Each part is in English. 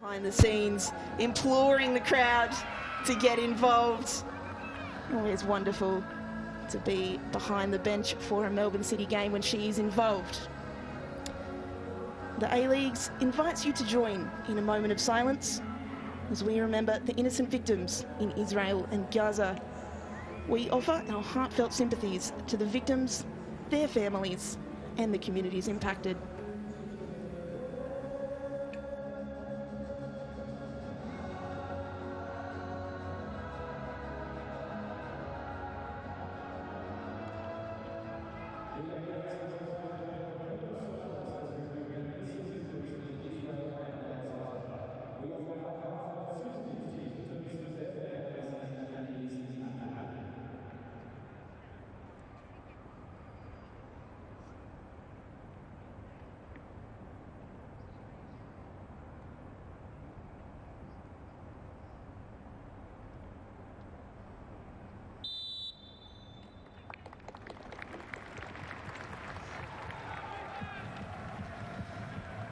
Behind the scenes, imploring the crowd to get involved. Always wonderful to be behind the bench for a Melbourne City game when she is involved. The A-Leagues invites you to join in a moment of silence as we remember the innocent victims in Israel and Gaza. We offer our heartfelt sympathies to the victims, their families, and the communities impacted.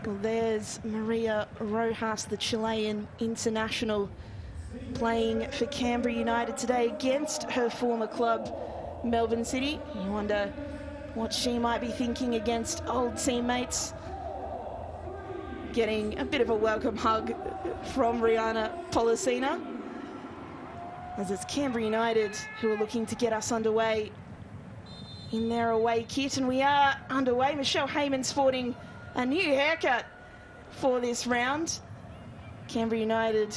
Well, there's Maria Rojas, the Chilean international, playing for Canberra United today against her former club, Melbourne City. You wonder what she might be thinking against old teammates. Getting a bit of a welcome hug from Rihanna Policina, as it's Canberra United who are looking to get us underway in their away kit. And we are underway. Michelle Heyman sporting a new haircut for this round. Canberra United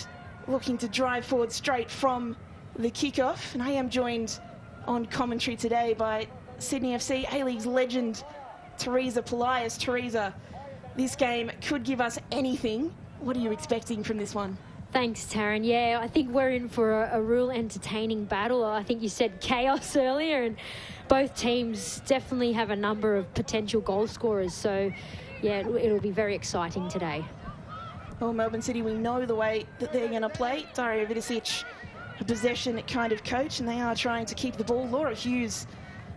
looking to drive forward straight from the kickoff. And I am joined on commentary today by Sydney FC A-League's legend, Teresa Polias. Teresa, this game could give us anything. What are you expecting from this one? Thanks, Taryn. Yeah, I think we're in for a real entertaining battle. I think you said chaos earlier, and both teams definitely have a number of potential goal scorers. So yeah, it'll be very exciting today. Well, Melbourne City, we know the way that they're going to play. Daria Vidicic, a possession kind of coach, and they are trying to keep the ball. Laura Hughes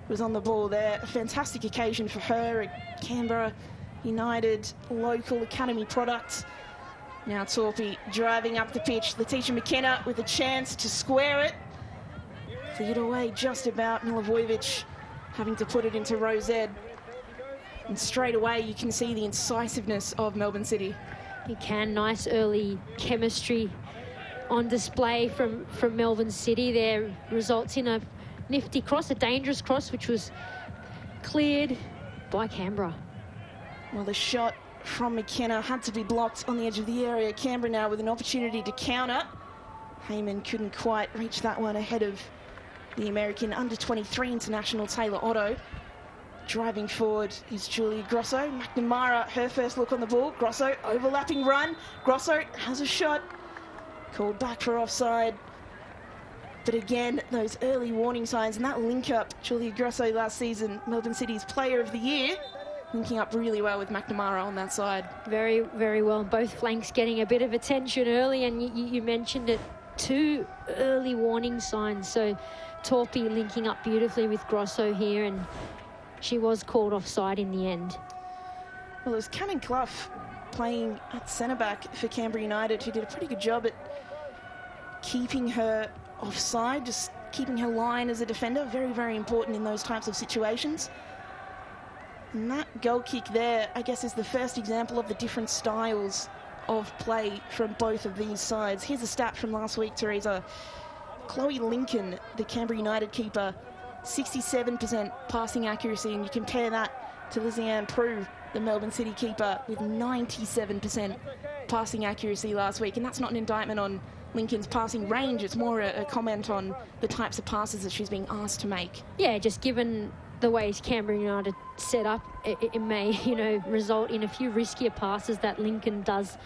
was on the ball there. A fantastic occasion for her, a Canberra United local academy product. Now Torpy driving up the pitch. Letitia McKenna with a chance to square it. Cleared away just about. Milivojevic having to put it into Rosette. And straight away, you can see the incisiveness of Melbourne City. You can. Nice early chemistry on display from Melbourne City there. Results in a nifty cross, a dangerous cross, which was cleared by Canberra. Well, the shot from McKenna had to be blocked on the edge of the area. Canberra now with an opportunity to counter. Heyman couldn't quite reach that one ahead of the American under-23 international Taylor Otto. Driving forward is Julia Grosso. McNamara, her first look on the ball. Grosso, overlapping run. Grosso has a shot. Called back for offside. But again, those early warning signs and that link up. Julia Grosso last season, Melbourne City's Player of the Year. Linking up really well with McNamara on that side. Very, very well. Both flanks getting a bit of attention early, and you mentioned it, 2 early warning signs. So Torpy linking up beautifully with Grosso here, and she was called offside in the end. Well, it was Cannon Clough playing at centre-back for Canberra United, who did a pretty good job at keeping her offside, just keeping her line as a defender. Very, very important in those types of situations. And that goal kick there, I guess, is the first example of the different styles of play from both of these sides. Here's a stat from last week, Teresa. Chloe Lincoln, the Canberra United keeper, 67% passing accuracy, and you compare that to Lizzie-Anne Prue, the Melbourne City keeper, with 97% passing accuracy last week. And that's not an indictment on Lincoln's passing range, it's more a comment on the types of passes that she's being asked to make. Yeah, just given the way Canberra United set up, it may, result in a few riskier passes that Lincoln does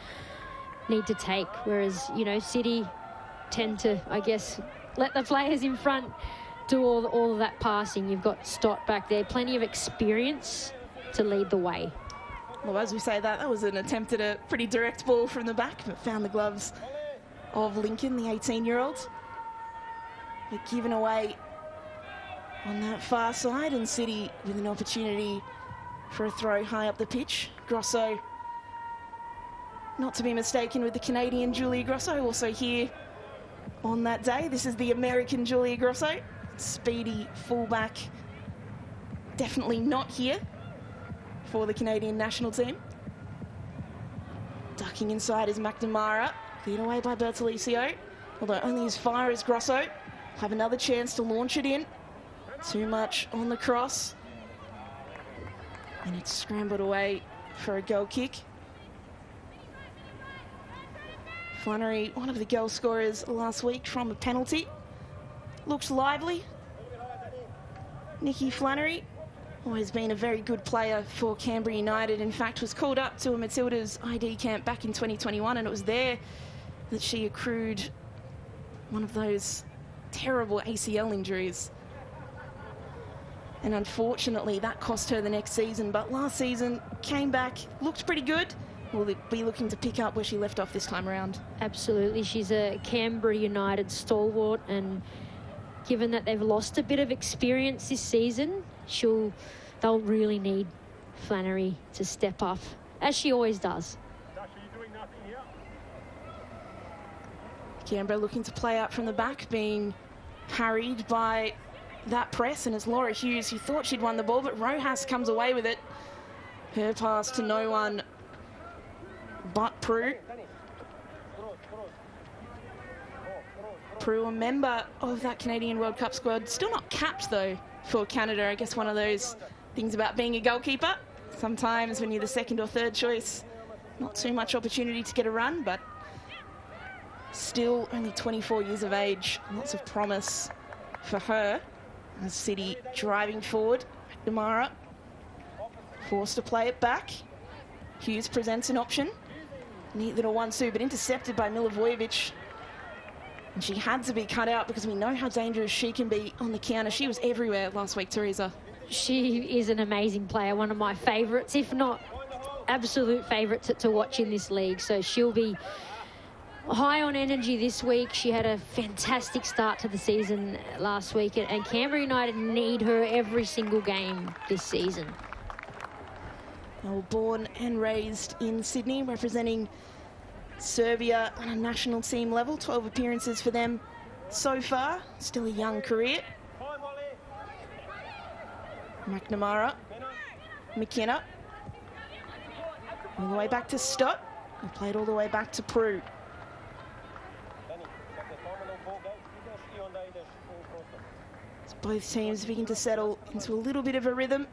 need to take, whereas, City tend to, I guess, let the players in front do all of that passing. You've got Stott back there, plenty of experience to lead the way. Well, as we say that was an attempt at a pretty direct ball from the back, but found the gloves of Lincoln, the 18-year-old. But given away on that far side, and City with an opportunity for a throw high up the pitch. Grosso not to be mistaken with the Canadian Julia Grosso, also here on that day. This is the American Julia Grosso, speedy fullback, definitely not here for the Canadian national team. Ducking inside is McNamara, cleared away by Bertolicio, although only as far as Grosso. Have another chance to launch it in. Too much on the cross. And it's scrambled away for a goal kick. Flannery, one of the goal scorers last week from a penalty. Looks lively. Nikki Flannery, always been a very good player for Canberra United. In fact, was called up to a Matilda's ID camp back in 2021, and it was there that she accrued one of those terrible ACL injuries. And unfortunately, that cost her the next season. But last season, came back, looked pretty good. Will be looking to pick up where she left off this time around. Absolutely. She's a Canberra United stalwart, and given that they've lost a bit of experience this season, they'll really need Flannery to step up, as she always does. Canberra looking to play out from the back, being harried by that press, and it's Laura Hughes who thought she'd won the ball, but Rojas comes away with it. Her pass to no one but Prue. Prue, a member of that Canadian World Cup squad, still not capped though for Canada. I guess one of those things about being a goalkeeper. Sometimes when you're the second or third choice, not too much opportunity to get a run, but still only 24 years of age. Lots of promise for her. As City driving forward, McNamara forced to play it back. Hughes presents an option. Neat little 1-2, but intercepted by Milivojevic. And she had to be cut out because we know how dangerous she can be on the counter. She was everywhere last week, Teresa. She is an amazing player, one of my favourites, if not absolute favourite to watch in this league. So she'll be high on energy this week. She had a fantastic start to the season last week, and Canberra United need her every single game this season. Well, born and raised in Sydney, representing Serbia on a national team level. 12 appearances for them so far. Still a young career. McNamara. McKenna. All the way back to Stott. And played all the way back to Prue. So both teams begin to settle into a little bit of a rhythm.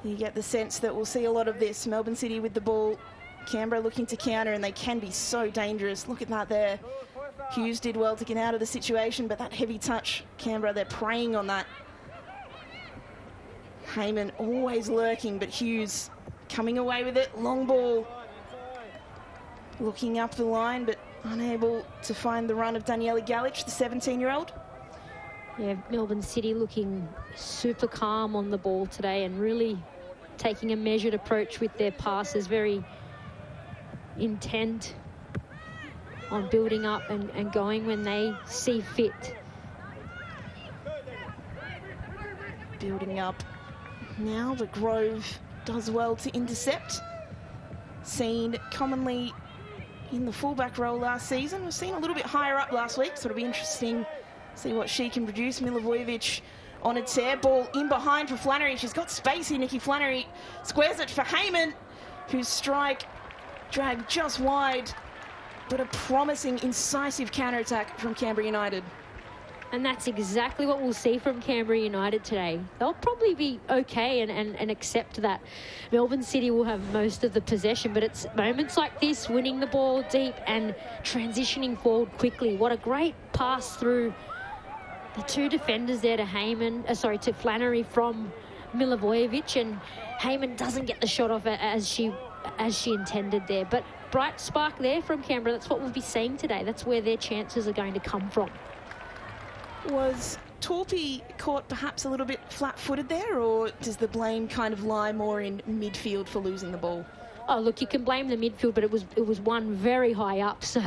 You get the sense that we'll see a lot of this. Melbourne City with the ball. Canberra looking to counter, and they can be so dangerous. Look at that there. Hughes did well to get out of the situation, but that heavy touch, Canberra, they're preying on that. Heyman always lurking, but Hughes coming away with it. Long ball. Looking up the line, but unable to find the run of Daniela Galich, the 17-year-old. Yeah, Melbourne City looking super calm on the ball today and really taking a measured approach with their passes, very intent on building up and going when they see fit. Building up now, but Grove does well to intercept. Seen commonly in the fullback role last season. We've seen a little bit higher up last week, so it'll be interesting to see what she can produce. Milivojevic on a tear. Ball in behind for Flannery. She's got space here. Nikki Flannery squares it for Heyman, whose strike dragged just wide, but a promising, incisive counter-attack from Canberra United. And that's exactly what we'll see from Canberra United today. They'll probably be okay and accept that Melbourne City will have most of the possession, but it's moments like this, winning the ball deep and transitioning forward quickly. What a great pass through the two defenders there to to Flannery from Milivojevic, and Heyman doesn't get the shot off as she intended there. But bright spark there from Canberra. That's what we'll be seeing today. That's where their chances are going to come from. Was Torpy caught perhaps a little bit flat-footed there, or does the blame kind of lie more in midfield for losing the ball? Oh, look, you can blame the midfield, but it was one very high up. So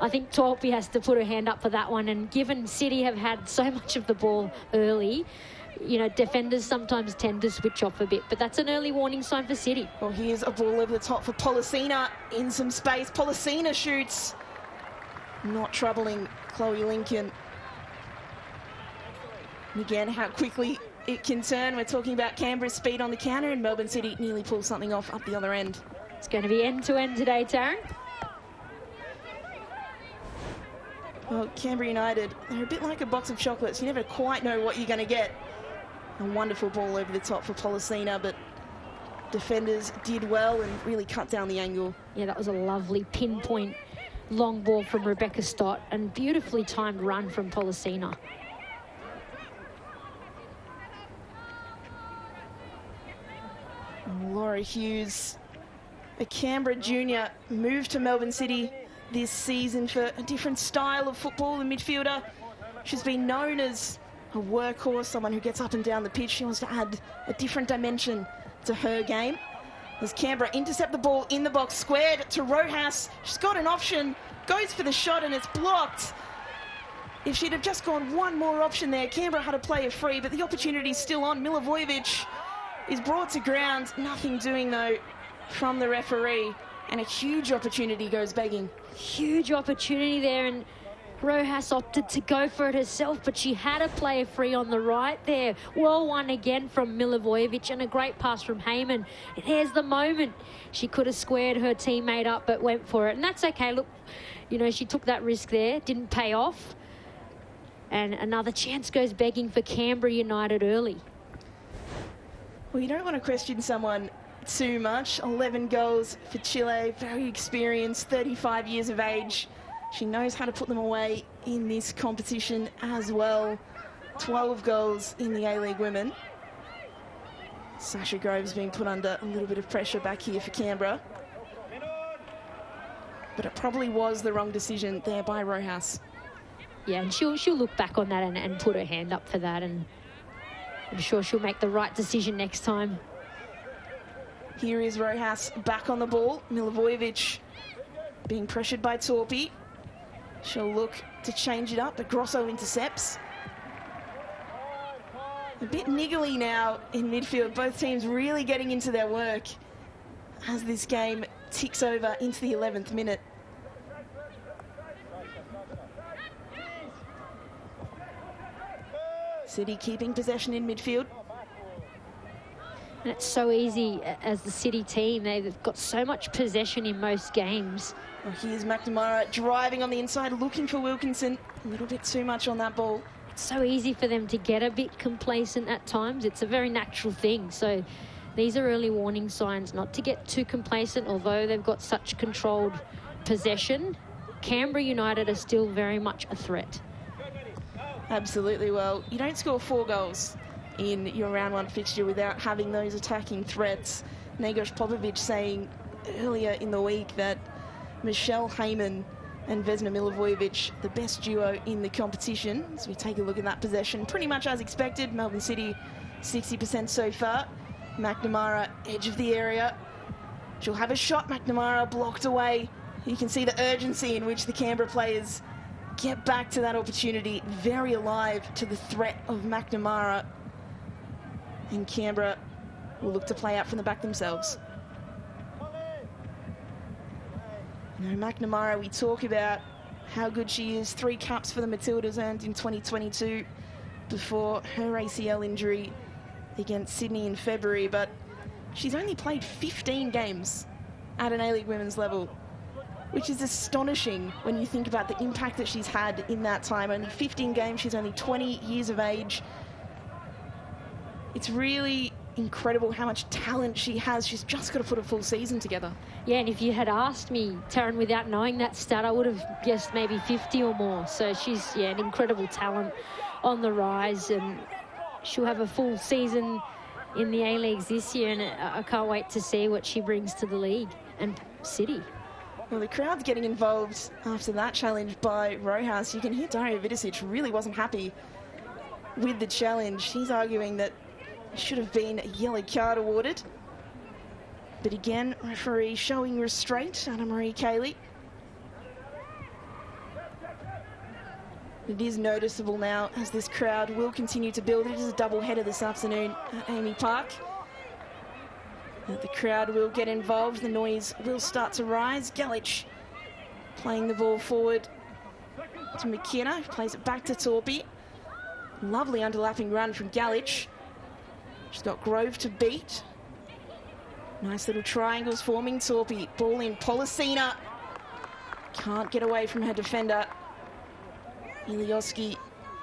I think Torpy has to put her hand up for that one. And given City have had so much of the ball early, you know, defenders sometimes tend to switch off a bit, but that's an early warning sign for City. Well, here's a ball over the top for Policina in some space. Policina shoots, not troubling Chloe Lincoln. And again, how quickly it can turn. We're talking about Canberra's speed on the counter, and Melbourne City nearly pulls something off up the other end. It's going to be end-to-end today, Taryn. Well, Canberra United, they're a bit like a box of chocolates. You never quite know what you're going to get. A wonderful ball over the top for Policina, but defenders did well and really cut down the angle. Yeah, that was a lovely pinpoint long ball from Rebecca Stott and beautifully timed run from Policina. Laura Hughes, a Canberra junior, moved to Melbourne City this season for a different style of football, the midfielder. She's been known as a workhorse, someone who gets up and down the pitch. She wants to add a different dimension to her game. As Canberra intercept the ball in the box, squared to Rojas. She's got an option, goes for the shot, and it's blocked. If she'd have just gone one more option there, Canberra had a player free, but the opportunity's still on. Milivojevic is brought to ground. Nothing doing, though, from the referee. And a huge opportunity goes begging. Huge opportunity there, and Rojas opted to go for it herself, but she had a player free on the right there. Well won again from Milivojevic, and a great pass from Heyman. And here's the moment. She could have squared her teammate up, but went for it. And that's okay. Look, you know, she took that risk there. Didn't pay off. And another chance goes begging for Canberra United early. Well, you don't want to question someone too much. 11 goals for Chile, very experienced, 35 years of age. She knows how to put them away in this competition as well. 12 goals in the A-League Women. Sasha Groves being put under a little bit of pressure back here for Canberra. But it probably was the wrong decision there by Rojas. Yeah, and she'll look back on that and put her hand up for that, and I'm sure she'll make the right decision next time. Here is Rojas back on the ball. Milivojevic being pressured by Torpy. She'll look to change it up, but Grosso intercepts. A bit niggly now in midfield. Both teams really getting into their work as this game ticks over into the 11th minute. City keeping possession in midfield. And it's so easy as the City team. They've got so much possession in most games. Well, here's McNamara driving on the inside, looking for Wilkinson. A little bit too much on that ball. It's so easy for them to get a bit complacent at times. It's a very natural thing. So these are early warning signs not to get too complacent, although they've got such controlled possession. Canberra United are still very much a threat. Absolutely. Well, you don't score 4 goals in your round 1 fixture without having those attacking threats. Negos Popovic saying earlier in the week that Michelle Heyman and Vesna Milivojevic, the best duo in the competition. As we take a look at that possession, pretty much as expected. Melbourne City 60% so far. McNamara, edge of the area. She'll have a shot. McNamara blocked away. You can see the urgency in which the Canberra players get back to that opportunity. Very alive to the threat of McNamara. And Canberra will look to play out from the back themselves. Now, McNamara, we talk about how good she is. 3 caps for the Matildas earned in 2022 before her ACL injury against Sydney in February. But she's only played 15 games at an A-League women's level, which is astonishing when you think about the impact that she's had in that time. Only 15 games, she's only 20 years of age. It's really incredible how much talent she has. She's just got to put a full season together. Yeah, and if you had asked me, Taryn, without knowing that stat, I would have guessed maybe 50 or more. So she's, yeah, an incredible talent on the rise, and she'll have a full season in the A-Leagues this year, and I can't wait to see what she brings to the league and City. Well, the crowd's getting involved after that challenge by Rojas. You can hear Daria Vidicic really wasn't happy with the challenge. He's arguing that should have been a yellow card awarded. But again, referee showing restraint, Anna Marie Cayley. It is noticeable now as this crowd will continue to build. It is a double header this afternoon at Amy Park. The crowd will get involved. The noise will start to rise. Galich playing the ball forward to McKenna, who plays it back to Torpy. Lovely underlapping run from Galich. She's got Grove to beat. Nice little triangles forming. Torpy, ball in. Polisina can't get away from her defender. Ilioski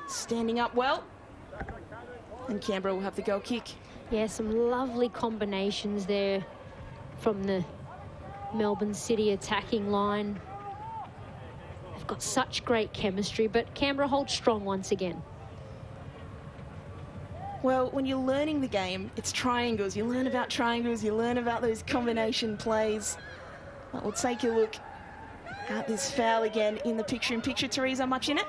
standing up well. And Canberra will have the goal kick. Yeah, some lovely combinations there from the Melbourne City attacking line. They've got such great chemistry, but Canberra holds strong once again. Well, when you're learning the game, it's triangles. You learn about triangles, you learn about those combination plays. But we'll take a look at this foul again in the picture-in-picture. Teresa, much in it?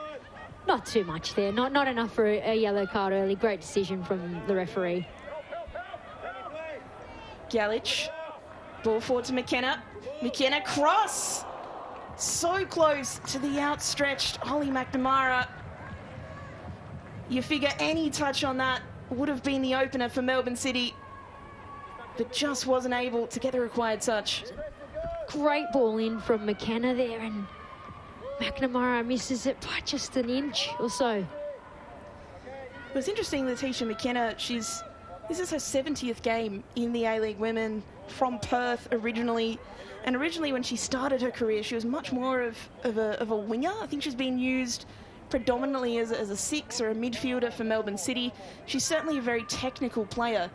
Not too much there. Not enough for a yellow card early. Great decision from the referee. Galich, ball forward to McKenna. McKenna, cross! So close to the outstretched Holly McNamara. You figure any touch on that would have been the opener for Melbourne City, but just wasn't able to get the required touch. Great ball in from McKenna there, and McNamara misses it by just an inch or so. It was interesting, Letitia McKenna, this is her 70th game in the A-League Women, from Perth originally. And originally when she started her career, she was much more of a winger. I think she's been used predominantly as a six or a midfielder for Melbourne City. She's certainly a very technical player.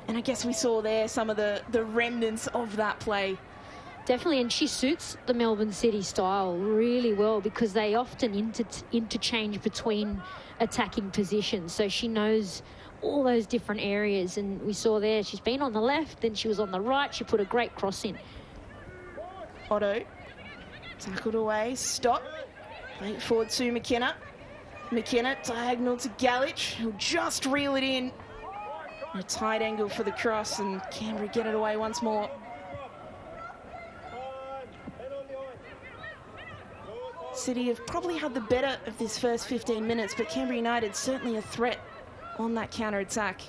And I guess we saw there some of the remnants of that play. Definitely, and she suits the Melbourne City style really well because they often interchange between attacking positions. So she knows all those different areas, and we saw there she's been on the left, then she was on the right. She put a great cross in. Otto tackled away, stop, wait forward to McKenna. McKenna diagonal to Galich, who'll just reel it in. A tight angle for the cross, and Canberra get it away once more. City have probably had the better of this first 15 minutes, but Canberra United certainly a threat on that counter-attack.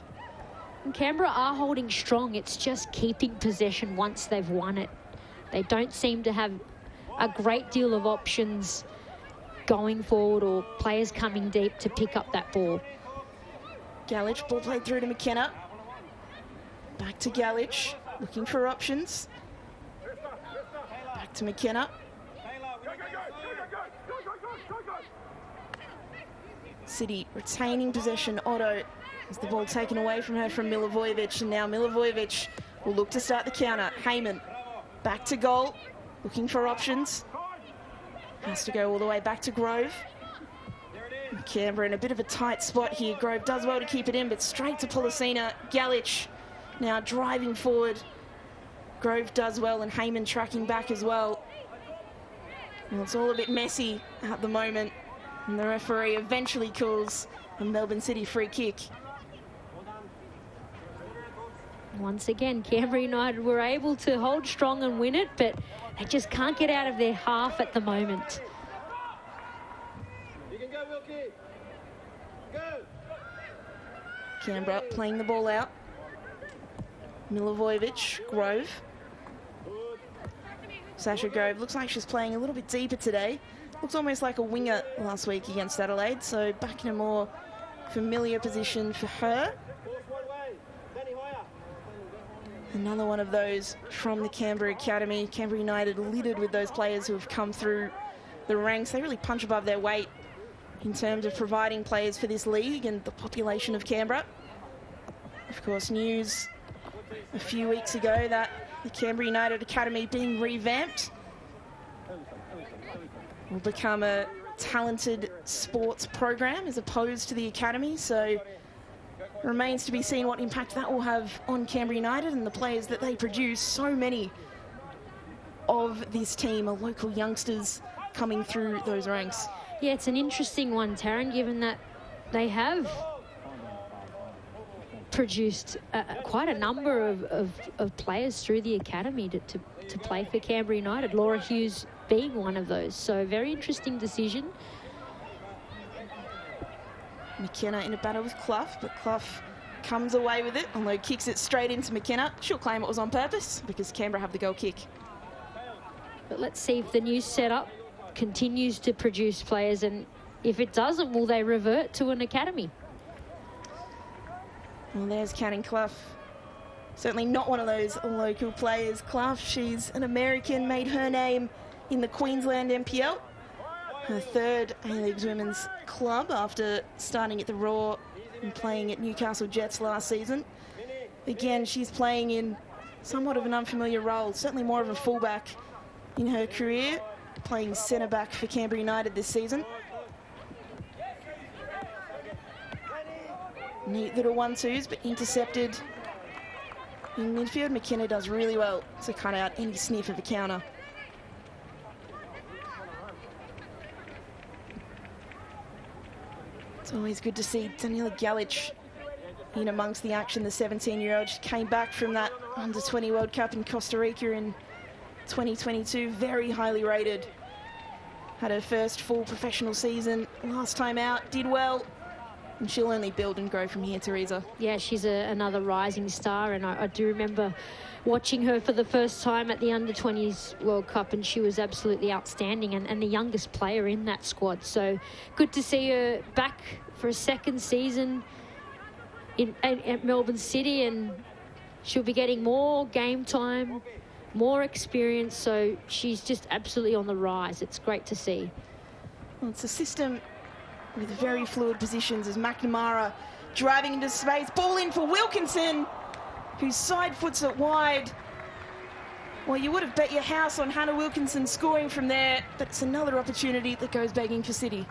And Canberra are holding strong. It's just keeping possession once they've won it. They don't seem to have a great deal of options going forward or players coming deep to pick up that ball. Galich, ball played through to McKenna. Back to Galich, looking for options. Back to McKenna. City retaining possession. Otto has the ball taken away from her from Milivojevic, and now Milivojevic will look to start the counter. Heyman back to goal, looking for options. Has to go all the way back to Grove. And Canberra in a bit of a tight spot here. Grove does well to keep it in, but straight to Polisina. Galich now driving forward. Grove does well, and Heyman tracking back as well. Well, it's all a bit messy at the moment, and the referee eventually calls a Melbourne City free kick. Once again, Canberra United were able to hold strong and win it, but they just can't get out of their half at the moment. You can go, Wilkie. Go. Canberra playing the ball out. Milivojevic, Grove. Sasha Grove looks like she's playing a little bit deeper today. Looks almost like a winger last week against Adelaide, so back in a more familiar position for her. Another one of those from the Canberra Academy. Canberra United littered with those players who have come through the ranks. They really punch above their weight in terms of providing players for this league and the population of Canberra. Of course, news a few weeks ago that the Canberra United Academy being revamped will become a talented sports program as opposed to the academy, so it remains to be seen what impact that will have on Canberra United and the players that they produce. So many of this team are local youngsters coming through those ranks. Yeah, it's an interesting one, Taryn, given that they have produced quite a number of players through the academy to play for Canberra United, Laura Hughes being one of those. So very interesting decision. McKenna in a battle with Clough, but Clough comes away with it, although kicks it straight into McKenna. She'll claim it was on purpose because Canberra have the goal kick. But let's see if the new setup continues to produce players, and if it doesn't, will they revert to an academy? Well, there's Canning Clough. Certainly not one of those local players. Clough, she's an American, made her name in the Queensland NPL. Her third A-Leagues women's club after starting at the Raw and playing at Newcastle Jets last season. Again, she's playing in somewhat of an unfamiliar role, certainly more of a fullback in her career, playing centre-back for Canberra United this season. Neat little 1-2s, but intercepted in midfield. McKenna does really well to cut out any sniff of a counter. It's always good to see Daniela Galich in amongst the action, the 17-year-old. She came back from that Under-20 World Cup in Costa Rica in 2022, very highly rated. Had her first full professional season last time out, did well, and she'll only build and grow from here, Teresa. Yeah, she's another rising star, and I do remember watching her for the first time at the Under-20s World Cup, and she was absolutely outstanding and the youngest player in that squad. So good to see her back for a second season at Melbourne City, and she'll be getting more game time, more experience, so she's just absolutely on the rise. It's great to see. Well, it's a system with very fluid positions as McNamara driving into space. Ball in for Wilkinson, who side foots it wide. Well, you would have bet your house on Hannah Wilkinson scoring from there, but it's another opportunity that goes begging for City.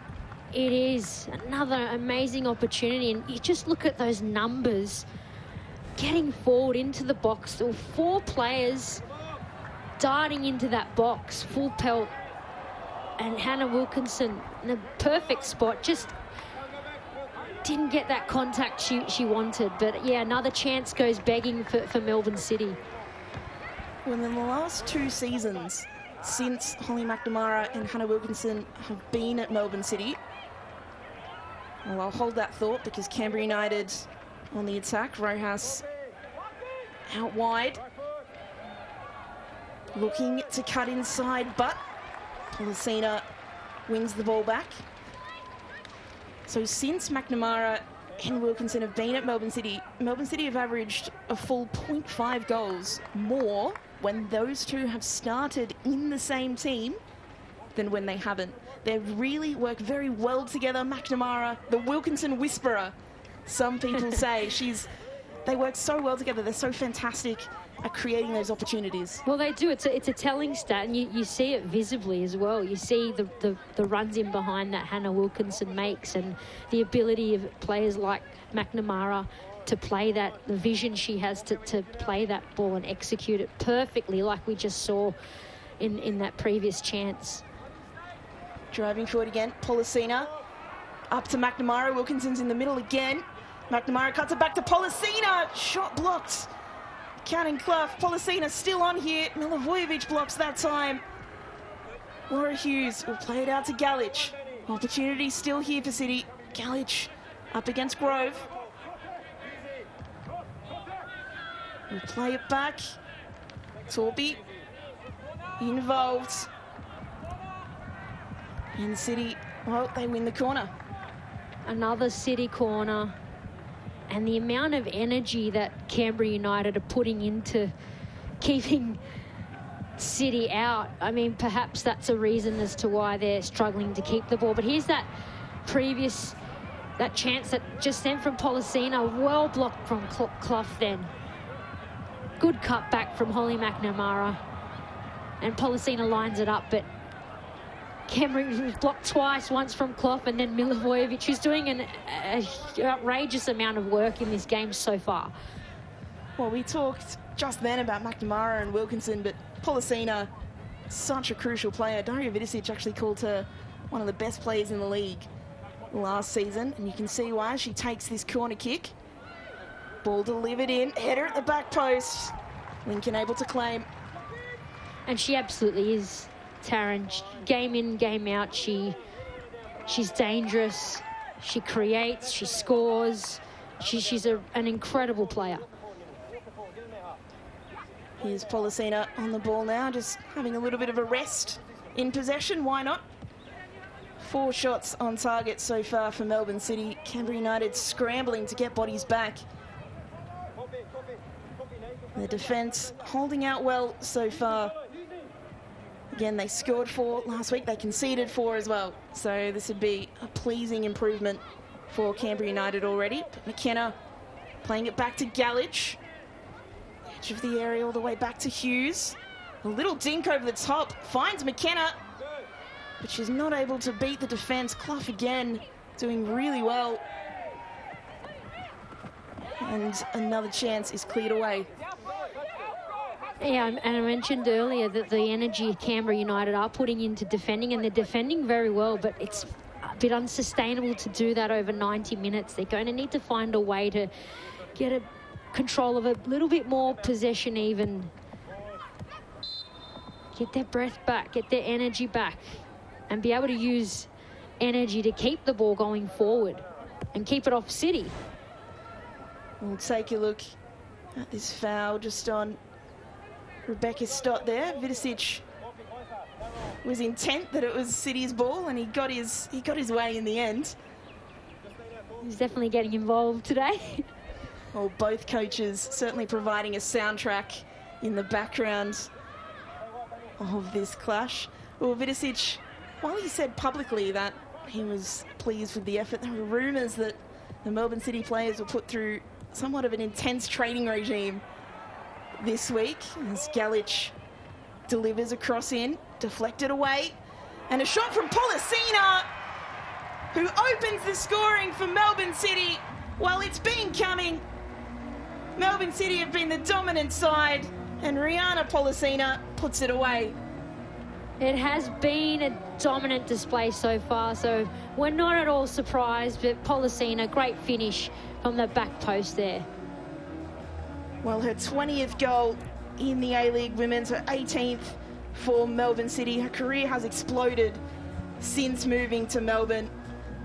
It is another amazing opportunity, and you just look at those numbers getting forward into the box. There were 4 players darting into that box, full pelt, and Hannah Wilkinson in a perfect spot, just didn't get that contact she wanted. But yeah, another chance goes begging for Melbourne City. Well, in the last 2 seasons since Holly McNamara and Hannah Wilkinson have been at Melbourne City, well, I'll hold that thought because Canberra United on the attack. Rojas out wide, looking to cut inside, but Policina wins the ball back. So since McNamara and Wilkinson have been at Melbourne City have averaged a full 0.5 goals more when those two have started in the same team than when they haven't. They've really worked very well together. McNamara, the Wilkinson whisperer, some people say. They work so well together. They're so fantastic at creating those opportunities. Well, they do. It's a telling stat, and you see it visibly as well. You see the runs in behind that Hannah Wilkinson makes, and the ability of players like McNamara to play that, the vision she has to play that ball and execute it perfectly, like we just saw in that previous chance. Driving forward again, Policina up to McNamara. Wilkinson's in the middle again. McNamara cuts it back to Policina. Shot blocked. Canning Clough. Policina still on here. Milivojevic blocks that time. Laura Hughes will play it out to Galich. Opportunity still here for City. Galich up against Grove. We'll play it back. Torby involved. And City, well, they win the corner. Another City corner. And the amount of energy that Canberra United are putting into keeping City out, I mean, perhaps that's a reason as to why they're struggling to keep the ball. But here's that chance that just sent from Policina, well blocked from Clough then. Good cut back from Holly McNamara. And Policina lines it up, but Canberra was blocked twice, once from Clough and then Milivojevic, who's doing an outrageous amount of work in this game so far. Well, we talked just then about McNamara and Wilkinson, but Policina, such a crucial player. Daria Vidicic actually called her one of the best players in the league last season, and you can see why. She takes this corner kick. Ball delivered in, header at the back post. Lincoln able to claim. And she absolutely is, Taryn. Game in, game out, she's dangerous. She creates, she scores. She's an incredible player. Here's Policina on the ball now, just having a little bit of a rest in possession. Why not? 4 shots on target so far for Melbourne City. Canberra United scrambling to get bodies back. The defence holding out well so far. Again, they scored 4 last week. They conceded 4 as well. So this would be a pleasing improvement for Canberra United already. But McKenna playing it back to Galich. Edge of the area all the way back to Hughes. A little dink over the top. Finds McKenna. But she's not able to beat the defence. Clough again doing really well. And another chance is cleared away. Yeah, and I mentioned earlier that the energy Canberra United are putting into defending, and they're defending very well, but it's a bit unsustainable to do that over 90 minutes. They're going to need to find a way to get a control of a little bit more possession even. Get their breath back, get their energy back, and be able to use energy to keep the ball going forward and keep it off City. We'll take a look at this foul just on Rebecca Stott there. Vidicic was intent that it was City's ball, and he got his way in the end. He's definitely getting involved today. Well, both coaches certainly providing a soundtrack in the background of this clash. Well, Vidicic, while he said publicly that he was pleased with the effort, there were rumours that the Melbourne City players were put through somewhat of an intense training regime this week, as Galich delivers a cross in, deflected away, and a shot from Policina, who opens the scoring for Melbourne City. While it's been coming, Melbourne City have been the dominant side, and Rihanna Policina puts it away. It has been a dominant display so far, so we're not at all surprised, but Policina, great finish from the back post there. Well, her 20th goal in the A-League Women's, her 18th for Melbourne City. Her career has exploded since moving to Melbourne.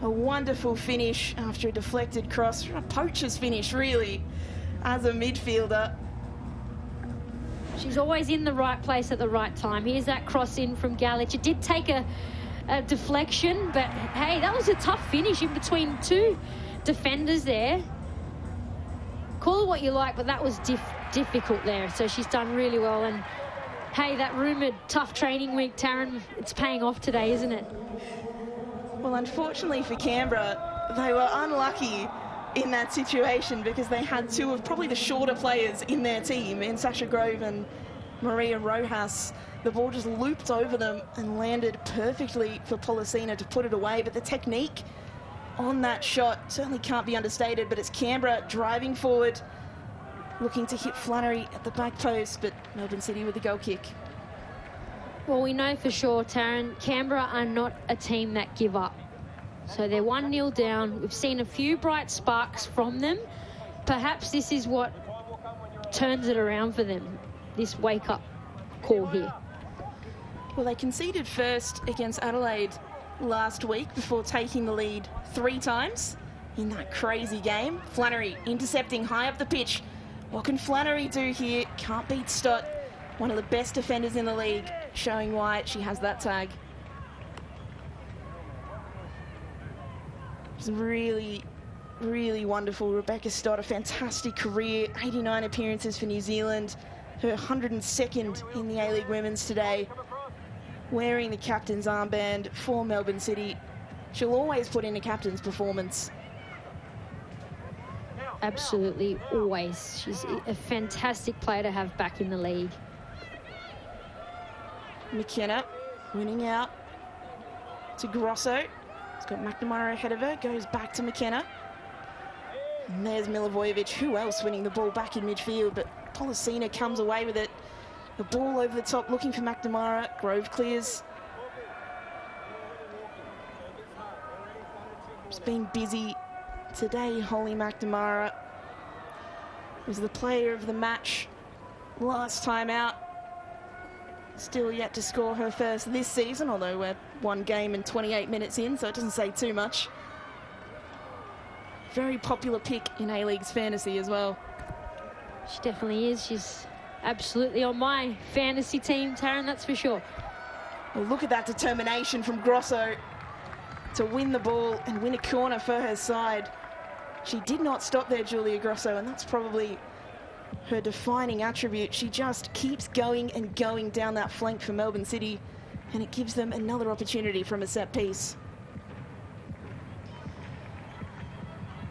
A wonderful finish after a deflected cross, a poacher's finish really, as a midfielder. She's always in the right place at the right time. Here's that cross in from Galich. It did take a deflection, but hey, that was a tough finish in between 2 defenders there. Call it what you like, but that was difficult there. So she's done really well. And hey, that rumoured tough training week, Taryn, it's paying off today, isn't it? Well, unfortunately for Canberra, they were unlucky in that situation because they had 2 of probably the shorter players in their team, in Sasha Grove and Maria Rojas. The ball just looped over them and landed perfectly for Policina to put it away. But the technique on that shot certainly can't be understated, but it's Canberra driving forward, looking to hit Flannery at the back post, but Melbourne City with the goal kick. Well, we know for sure, Taryn, Canberra are not a team that give up. So they're 1-0 down. We've seen a few bright sparks from them. Perhaps this is what turns it around for them, this wake-up call here. Well, they conceded first against Adelaide last week before taking the lead 3 times in that crazy game. Flannery intercepting high up the pitch. What can Flannery do here? Can't beat Stott, one of the best defenders in the league, showing why she has that tag. It's really, really wonderful. Rebecca Stott, a fantastic career, 89 appearances for New Zealand, her 102nd in the A-League Women's today, wearing the captain's armband for Melbourne City. She'll always put in a captain's performance. Absolutely, always. She's a fantastic player to have back in the league. McKenna winning out to Grosso. He's got McNamara ahead of her, goes back to McKenna. And there's Milivojevic. Who else winning the ball back in midfield? But Policina comes away with it. The ball over the top, looking for McNamara. Grove clears. It's been busy today. Holly McNamara was the player of the match last time out. Still yet to score her first this season, although we're 1 game and 28 minutes in, so it doesn't say too much. very popular pick in A-League's fantasy as well. She definitely is. She's absolutely on my fantasy team, Taryn, that's for sure. Well, look at that determination from Grosso to win the ball and win a corner for her side. She did not stop there, Julia Grosso, and that's probably her defining attribute. She just keeps going and going down that flank for Melbourne City, and it gives them another opportunity from a set piece.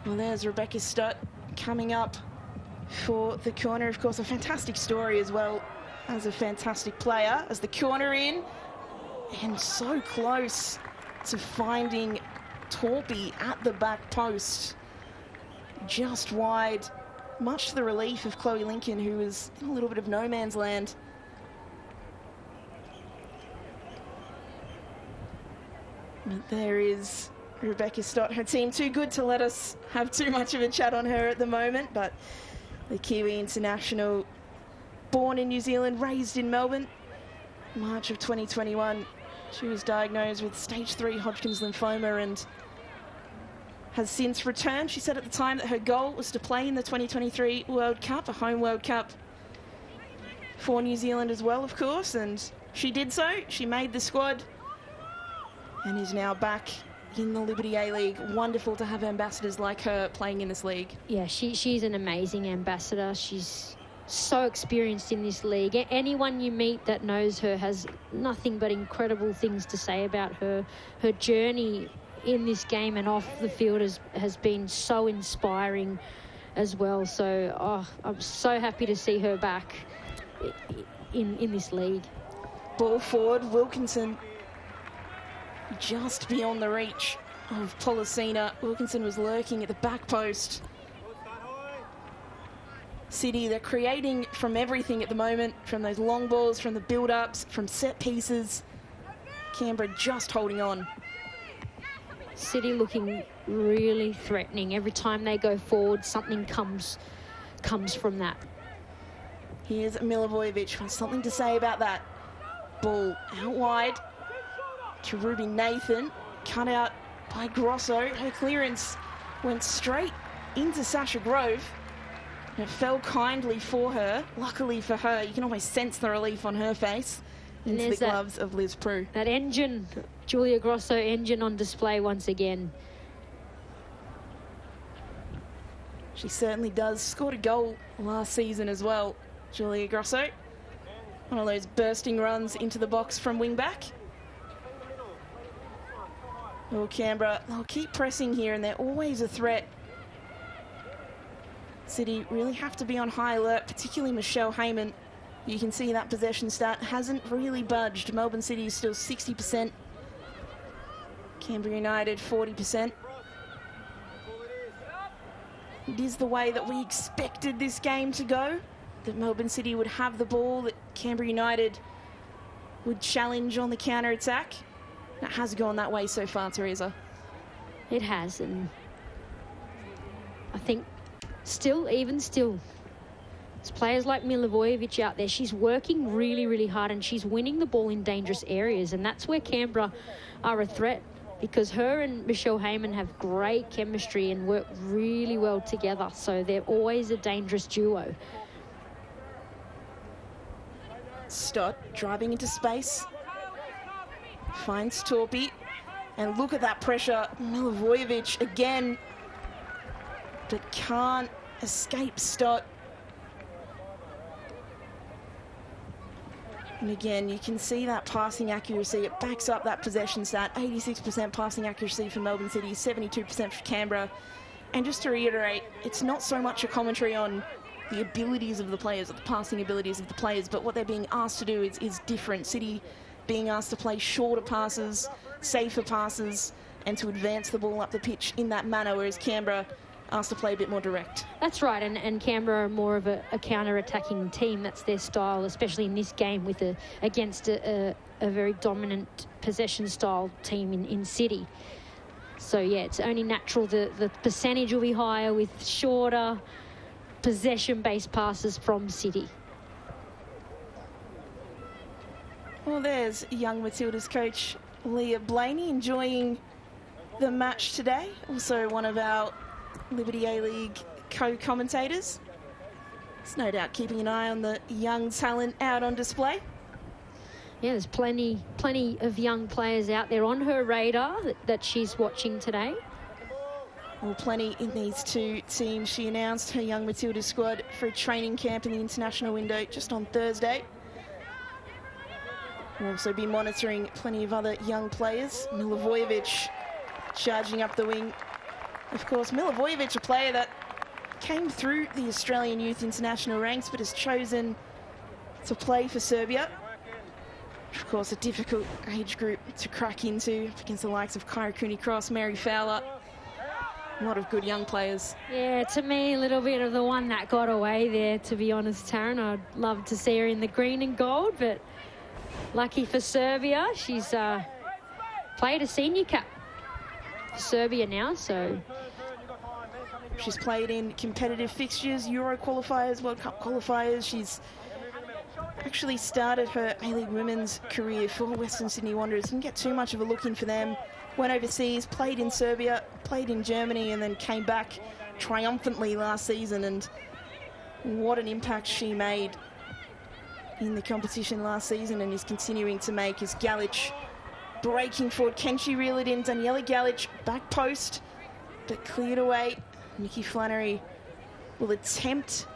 Well, there's Rebecca Stott coming up for the corner. Of course, a fantastic story as well as a fantastic player. As the corner in, and so close to finding Torpy at the back post. Just wide, much to the relief of Chloe Lincoln, who was in a little bit of no man's land. But there is Rebecca Stott, her team too good to let us have too much of a chat on her at the moment, but the Kiwi international, born in New Zealand, raised in Melbourne. March of 2021, she was diagnosed with stage 3 Hodgkin's lymphoma and has since returned. She said at the time that her goal was to play in the 2023 World Cup, a home World Cup for New Zealand as well, of course, and she did so. She made the squad and is now back in the Liberty A-League. Wonderful to have ambassadors like her playing in this league. Yeah, she's an amazing ambassador. She's so experienced in this league. Anyone you meet that knows her has nothing but incredible things to say about her. Her journey in this game and off the field has been so inspiring as well. So I'm so happy to see her back in this league. Ball forward, Wilkinson just beyond the reach of Policina. Wilkinson was lurking at the back post. City, they're creating from everything at the moment, from those long balls, from the build-ups, from set pieces. Canberra just holding on. City looking really threatening. Every time they go forward, something comes from that. Here's Milivojevic with something to say about that. Ball out wide to Ruby Nathan. Cut out by Grosso. Her clearance went straight into Sasha Grove. And it fell kindly for her. Luckily for her, you can always sense the relief on her face. Into the gloves of Liz Prue. That engine, Julia Grosso engine on display once again. She certainly does. Scored a goal last season as well, Julia Grosso. One of those bursting runs into the box from wing back. Oh, Canberra, they'll keep pressing here and they're always a threat. City really have to be on high alert, particularly Michelle Heyman. You can see that possession stat hasn't really budged. Melbourne City is still 60%. Canberra United 40%. It is the way that we expected this game to go, that Melbourne City would have the ball, that Canberra United would challenge on the counter-attack. It has gone that way so far, Teresa. It has, and I think even still, it's players like Milivojevic out there. She's working really, really hard and she's winning the ball in dangerous areas, and that's where Canberra are a threat, because her and Michelle Heyman have great chemistry and work really well together, so they're always a dangerous duo. Stott driving into space. Finds Torpy. And look at that pressure. Milivojevic again. But can't escape Stott. And again, you can see that passing accuracy. It backs up that possession stat. 86% passing accuracy for Melbourne City, 72% for Canberra. And just to reiterate, it's not so much a commentary on the abilities of the players, or the passing abilities of the players, but what they're being asked to do is different. City being asked to play shorter passes, safer passes, and to advance the ball up the pitch in that manner, whereas Canberra asked to play a bit more direct. That's right, and Canberra are more of a counter-attacking team. That's their style, especially in this game against a very dominant possession-style team in City. So, yeah, it's only natural the percentage will be higher with shorter possession-based passes from City. Well, there's young Matildas coach Leah Blaney enjoying the match today. Also one of our Liberty A-League co-commentators. It's no doubt keeping an eye on the young talent out on display. Yeah, there's plenty of young players out there on her radar that she's watching today. Well, plenty in these two teams. She announced her young Matilda squad for a training camp in the international window just on Thursday. We'll also be monitoring plenty of other young players. Milivojevic charging up the wing. Of course, Milivojevic, a player that came through the Australian youth international ranks but has chosen to play for Serbia. Of course, a difficult age group to crack into against the likes of Kyra Cooney-Cross, Mary Fowler. A lot of good young players. Yeah, to me, a little bit of the one that got away there, to be honest, Taryn. I'd love to see her in the green and gold, but lucky for Serbia, she's played a senior cap for Serbia now, so... She's played in competitive fixtures, Euro qualifiers, World Cup qualifiers. She's actually started her A-League women's career for Western Sydney Wanderers. Didn't get too much of a look in for them. Went overseas, played in Serbia, played in Germany, and then came back triumphantly last season. And what an impact she made in the competition last season and is continuing to make as Galic breaking forward. Can she reel it in? Daniela Galic, back post, but cleared away. Nikki Flannery will attempt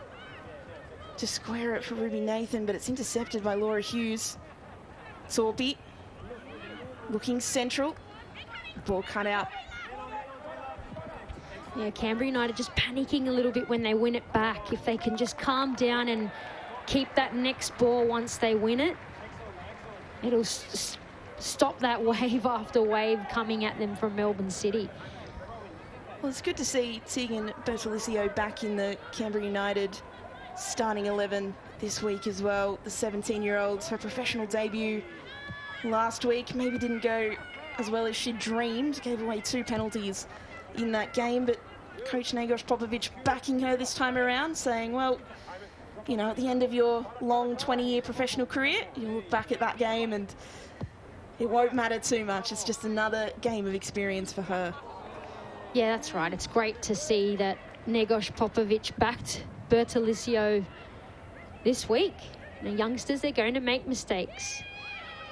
to square it for Ruby Nathan, but it's intercepted by Laura Hughes. Torpy looking central. Ball cut out. Yeah, Canberra United just panicking a little bit when they win it back. If they can just calm down and keep that next ball once they win it, it'll stop that wave after wave coming at them from Melbourne City. Well, it's good to see Tegan Bertolicio back in the Canberra United starting 11 this week as well. The 17-year-old, her professional debut last week maybe didn't go as well as she dreamed. Gave away 2 penalties in that game, but Coach Negos Popovic backing her this time around, saying, well, you know, at the end of your long 20-year professional career, you'll look back at that game and it won't matter too much. It's just another game of experience for her. Yeah, that's right. It's great to see that Negos Popovic backed Bertolicio this week. The youngsters, they're going to make mistakes,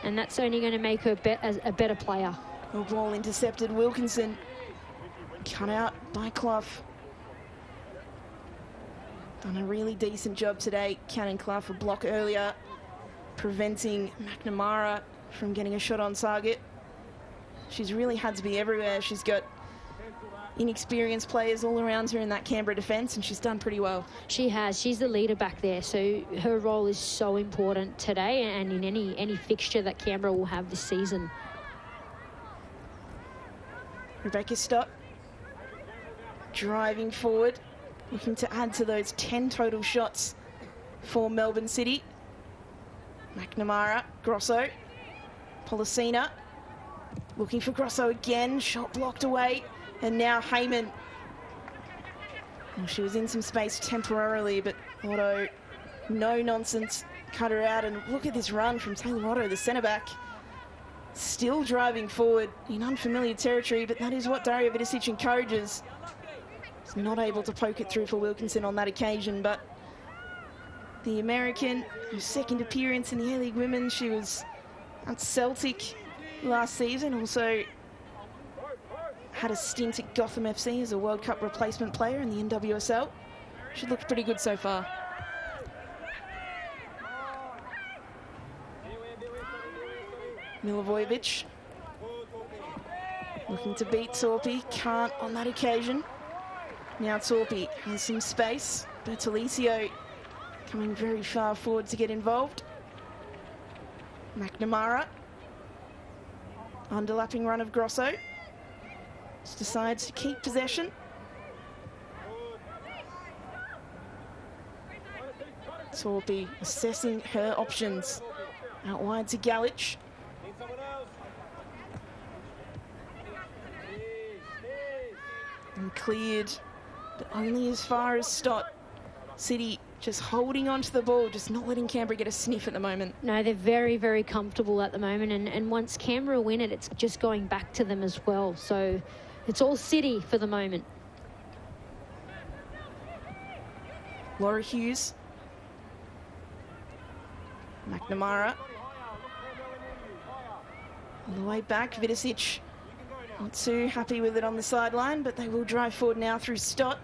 and that's only going to make her a better player. The ball intercepted. Wilkinson cut out by Clough. Done a really decent job today. Cannon Clough a block earlier, preventing McNamara from getting a shot on target. She's really had to be everywhere. She's got inexperienced players all around her in that Canberra defence, and she's done pretty well. She has. She's the leader back there, so her role is so important today and in any fixture that Canberra will have this season. Rebecca Stott driving forward, looking to add to those 10 total shots for Melbourne City. McNamara, Grosso, Policina looking for Grosso again, shot blocked away. And now Heyman. Well, she was in some space temporarily, but Otto, no nonsense, cut her out. And look at this run from Taylor Otto, the centre-back. Still driving forward in unfamiliar territory, but that is what Daria Vidicic encourages. She's not able to poke it through for Wilkinson on that occasion, but the American, her second appearance in the A-League Women, she was at Celtic last season, also had a stint at Gotham FC as a World Cup replacement player in the NWSL. She looked pretty good so far. Milivojevic looking to beat Torpy, can't on that occasion. Now Torpy has some space. Bertolicio coming very far forward to get involved. McNamara, underlapping run of Grosso. Just decides to keep possession. Torpy assessing her options. Out wide to Galic. And cleared, but only as far as Stott. City just holding on to the ball, just not letting Canberra get a sniff at the moment. No, they're very, very comfortable at the moment, and once Canberra win it, it's just going back to them as well. So it's all City for the moment. Laura Hughes. McNamara. All the way back, Vidicic. Not too happy with it on the sideline, but they will drive forward now through Stott.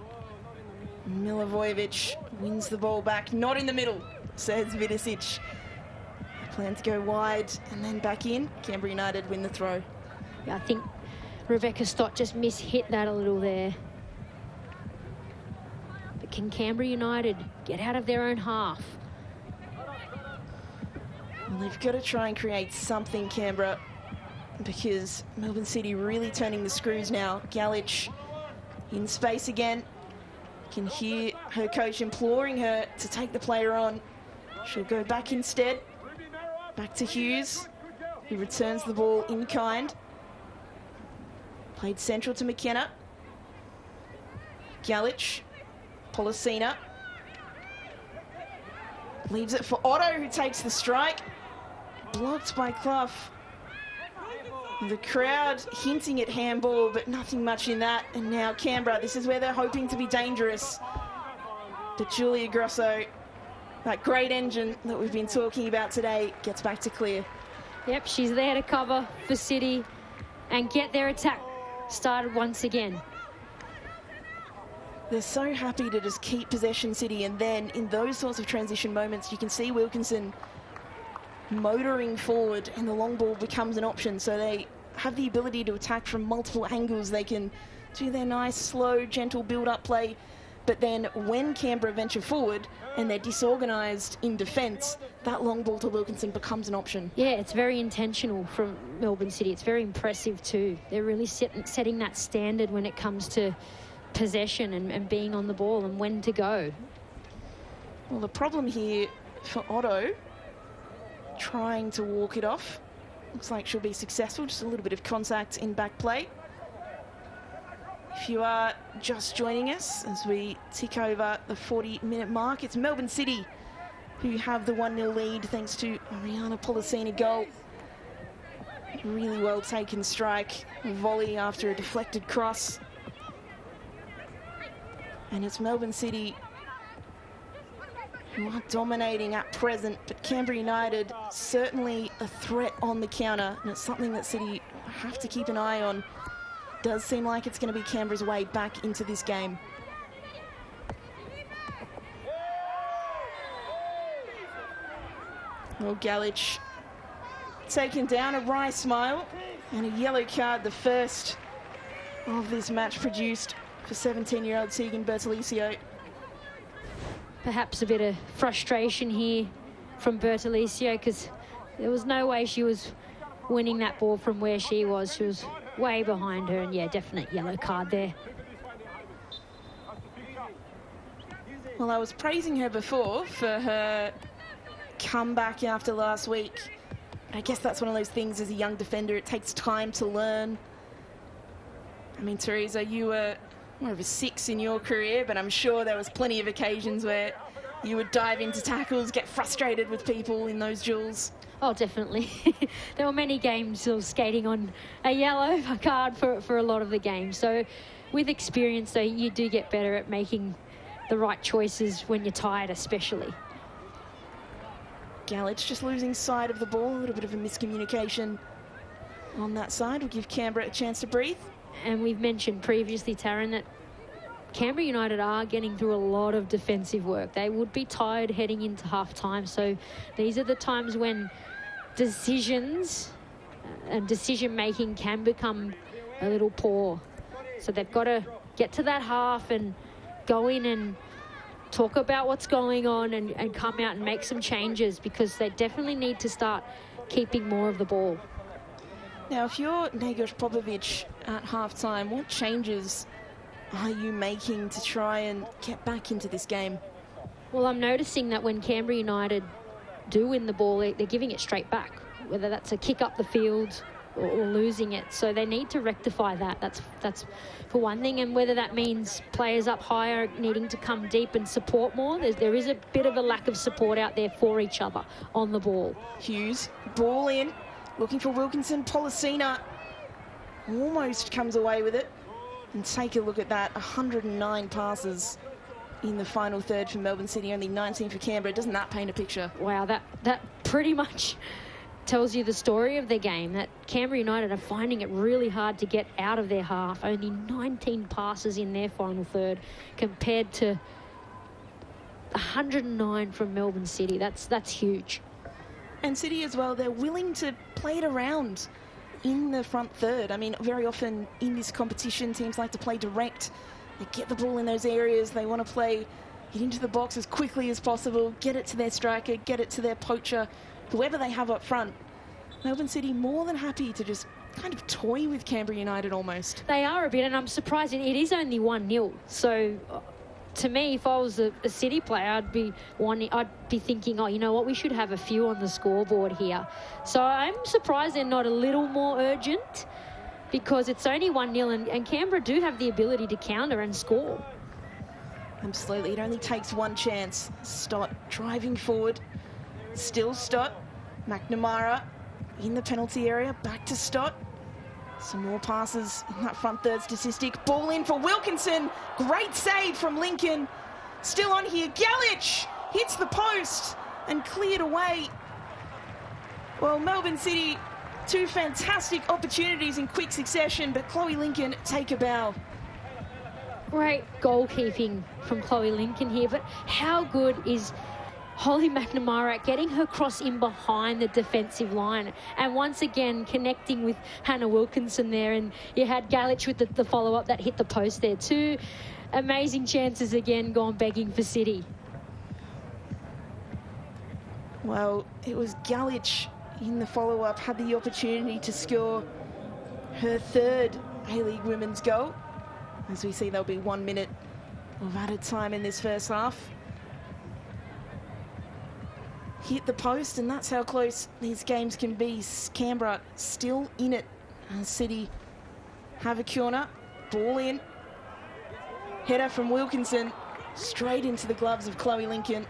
Milivojevic wins the ball back. Not in the middle, says Vidicic. Plan to go wide and then back in. Canberra United win the throw. Yeah, I think Rebecca Stott just mishit that a little there. But can Canberra United get out of their own half? Well, they've got to try and create something, Canberra, because Melbourne City really turning the screws now. Galich in space again. You can hear her coach imploring her to take the player on. She'll go back instead. Back to Hughes, who returns the ball in kind. Played central to McKenna. Galich, Policina. Leaves it for Otto, who takes the strike. Blocked by Clough. The crowd hinting at handball, but nothing much in that. And now Canberra, this is where they're hoping to be dangerous. But Julia Grosso, that great engine that we've been talking about today, gets back to clear. Yep, she's there to cover for City and get their attack started once again. They're so happy to just keep possession, City, and then in those sorts of transition moments, you can see Wilkinson motoring forward and the long ball becomes an option. So they have the ability to attack from multiple angles. They can do their nice, slow, gentle build-up play. But then when Canberra venture forward and they're disorganised in defence, that long ball to Wilkinson becomes an option. Yeah, it's very intentional from Melbourne City. It's very impressive too. They're really setting that standard when it comes to possession and being on the ball and when to go. Well, the problem here for Otto, trying to walk it off. Looks like she'll be successful. Just a little bit of contact in back play. If you are just joining us as we tick over the 40-minute mark, it's Melbourne City who have the 1-0 lead thanks to Ariana Policina goal. Really well taken strike. Volley after a deflected cross. And it's Melbourne City who are dominating at present, but Canberra United certainly a threat on the counter, and it's something that City have to keep an eye on. Does seem like it's going to be Canberra's way back into this game. Well, Galich taken down, a wry smile and a yellow card, the first of this match produced for 17-year-old Tegan Bertolicio. Perhaps a bit of frustration here from Bertolicio because there was no way she was winning that ball from where she was. She was way behind her, and yeah, definite yellow card there. Well, I was praising her before for her comeback after last week. I guess that's one of those things as a young defender, it takes time to learn. I mean, Teresa, you were more of a 6 in your career, but I'm sure there was plenty of occasions where you would dive into tackles, get frustrated with people in those duels. Oh, definitely. There were many games of skating on a yellow card for a lot of the games. So with experience, though, you do get better at making the right choices when you're tired, especially. Galich just losing sight of the ball, a little bit of a miscommunication on that side. Will give Canberra a chance to breathe. And we've mentioned previously, Taryn, that Canberra United are getting through a lot of defensive work. They would be tired heading into half-time. So these are the times when decisions and decision-making can become a little poor. So they've got to get to that half and go in and talk about what's going on and come out and make some changes, because they definitely need to start keeping more of the ball. Now, if you're Nagoš Popovic at half-time, what changes are you making to try and get back into this game? Well, I'm noticing that when Canberra United do win the ball, they're giving it straight back, whether that's a kick up the field or losing it. So they need to rectify that. That's for one thing, and whether that means players up higher needing to come deep and support more. There is a bit of a lack of support out there for each other on the ball. Hughes, ball in, looking for Wilkinson. Policina almost comes away with it. And take a look at that, 109 passes in the final third for Melbourne City, only 19 for Canberra. Doesn't that paint a picture? Wow, that pretty much tells you the story of their game, that Canberra United are finding it really hard to get out of their half. Only 19 passes in their final third compared to 109 from Melbourne City. That's huge. And City as well, they're willing to play it around in the front third. I mean, very often in this competition, teams like to play direct. They get the ball in those areas. They want to get into the box as quickly as possible, get it to their striker, get it to their poacher, whoever they have up front. Melbourne City more than happy to just kind of toy with Canberra United almost. They are a bit, and I'm surprised it is only 1-0. So to me, if I was a City player, I'd be thinking, oh, you know what, we should have a few on the scoreboard here. So I'm surprised they're not a little more urgent, because it's only 1-0, and Canberra do have the ability to counter and score. Absolutely. It only takes one chance. Stott driving forward. Still Stott. McNamara in the penalty area. Back to Stott. Some more passes in that front third statistic. Ball in for Wilkinson. Great save from Lincoln. Still on here. Galich hits the post and cleared away. Well, Melbourne City, two fantastic opportunities in quick succession, but Chloe Lincoln take a bow. Great goalkeeping from Chloe Lincoln here, but how good is Holly McNamara at getting her cross in behind the defensive line, and once again connecting with Hannah Wilkinson there, and you had Galich with the follow-up that hit the post there. Two amazing chances again gone begging for City. Well, it was Galich in the follow-up, had the opportunity to score her third A-League women's goal. As we see, there'll be 1 minute of added time in this first half. Hit the post, and that's how close these games can be. Canberra still in it. City have a corner. Ball in. Header from Wilkinson. Straight into the gloves of Chloe Lincoln.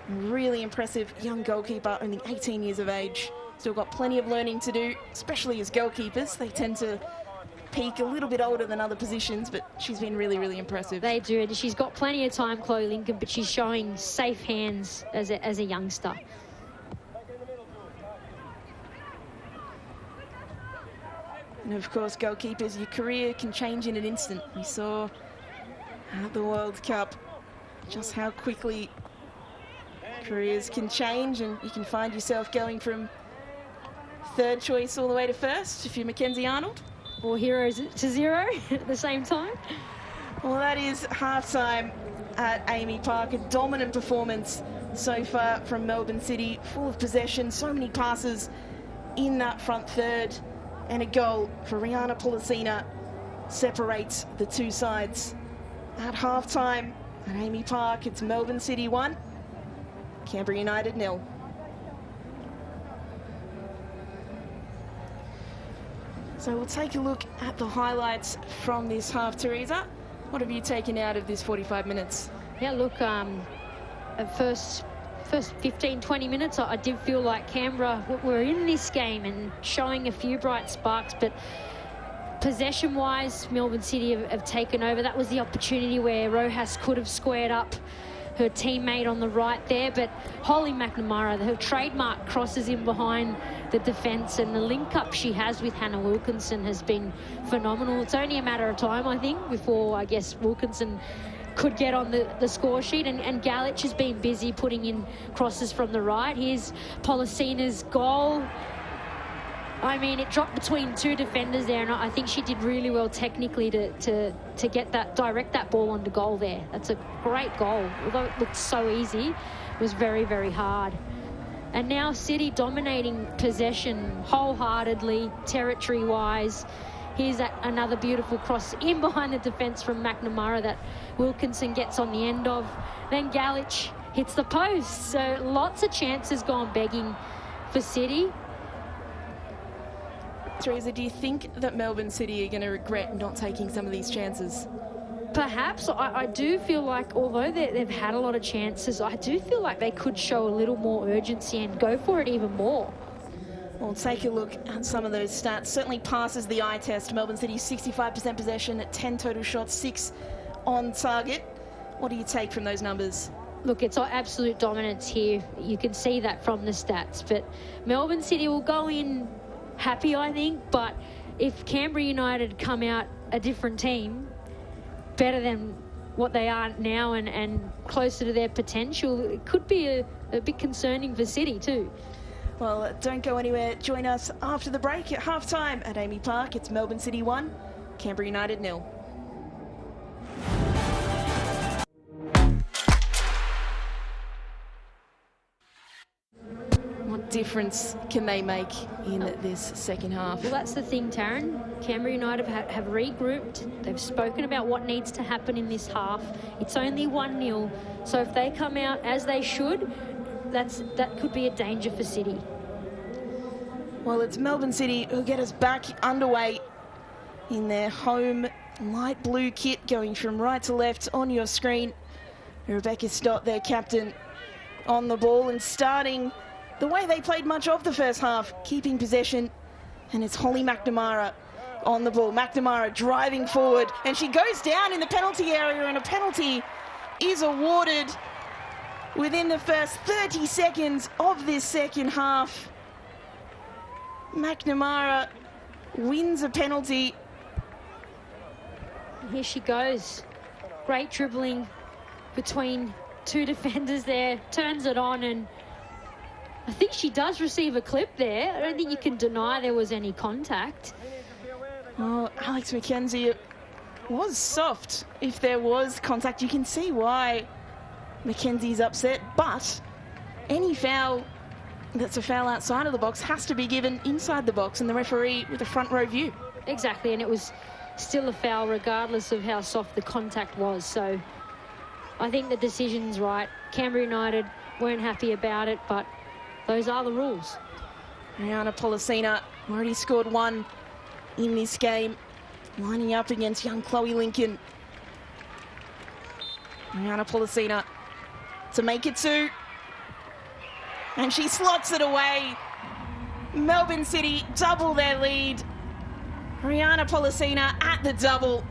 Really impressive young goalkeeper, only 18 years of age. Still got plenty of learning to do, especially as goalkeepers. They tend to peak a little bit older than other positions, but she's been really, really impressive. They do. She's got plenty of time, Chloe Lincoln, but she's showing safe hands as a youngster. And of course, goalkeepers, your career can change in an instant. We saw at the World Cup just how quickly careers can change, and you can find yourself going from third choice all the way to first if you're Mackenzie Arnold. Or heroes to zero at the same time. Well, that is halftime at Amy Park. A dominant performance so far from Melbourne City. Full of possession, so many passes in that front third. And a goal for Rihanna Policina separates the two sides. At halftime at Amy Park, it's Melbourne City 1, Canberra United 0. So we'll take a look at the highlights from this half. Teresa, what have you taken out of this 45 minutes? Yeah, look, at first 15, 20 minutes, I did feel like Canberra were in this game and showing a few bright sparks, but possession-wise, Melbourne City have taken over. That was the opportunity where Rojas could have squared up her teammate on the right there, but Holly McNamara, her trademark crosses in behind the defence, and the link-up she has with Hannah Wilkinson has been phenomenal. It's only a matter of time, I think, before, I guess, Wilkinson could get on the score sheet, and Galich has been busy putting in crosses from the right. Here's Policina's goal. I mean, it dropped between two defenders there, and I think she did really well technically to get that, direct that ball onto goal there. That's a great goal. Although it looked so easy, it was very, very hard. And now City dominating possession wholeheartedly, territory-wise. Here's another beautiful cross in behind the defence from McNamara that Wilkinson gets on the end of. Then Galich hits the post. So lots of chances gone begging for City. Teresa, do you think that Melbourne City are going to regret not taking some of these chances? Perhaps. I do feel like, although they've had a lot of chances, I do feel like they could show a little more urgency and go for it even more. We'll take a look at some of those stats. Certainly passes the eye test. Melbourne City 65% possession, 10 total shots, 6 on target. What do you take from those numbers? Look, it's absolute dominance here. You can see that from the stats. But Melbourne City will go in happy, I think. But if Canberra United come out a different team, better than what they are now and closer to their potential, it could be a bit concerning for City too. Well, don't go anywhere. Join us after the break at halftime at Amy Park. It's Melbourne City 1, Canberra United 0. What difference can they make in this second half? Well, that's the thing, Taryn. Canberra United have regrouped. They've spoken about what needs to happen in this half. It's only 1-0. So if they come out as they should, that could be a danger for City. Well, it's Melbourne City who get us back underway in their home light blue kit, going from right to left on your screen. Rebecca Stott, their captain, on the ball and starting the way they played much of the first half, keeping possession. And it's Holly McNamara on the ball. McNamara driving forward, and she goes down in the penalty area, and a penalty is awarded within the first 30 seconds of this second half. McNamara wins a penalty. Here she goes. Great dribbling between two defenders there. Turns it on, and I think she does receive a clip there. I don't think you can deny there was any contact. Oh, Alex McKenzie was soft. If there was contact, you can see why McKenzie's upset, but any foul that's a foul outside of the box has to be given inside the box, and the referee with a front row view. Exactly, and it was still a foul regardless of how soft the contact was. So I think the decision's right. Canberra United weren't happy about it, but those are the rules. Rihanna Policina already scored one in this game, lining up against young Chloe Lincoln. Rihanna Policina to make it 2. And she slots it away. Melbourne City double their lead. Rihanna Policina at the double.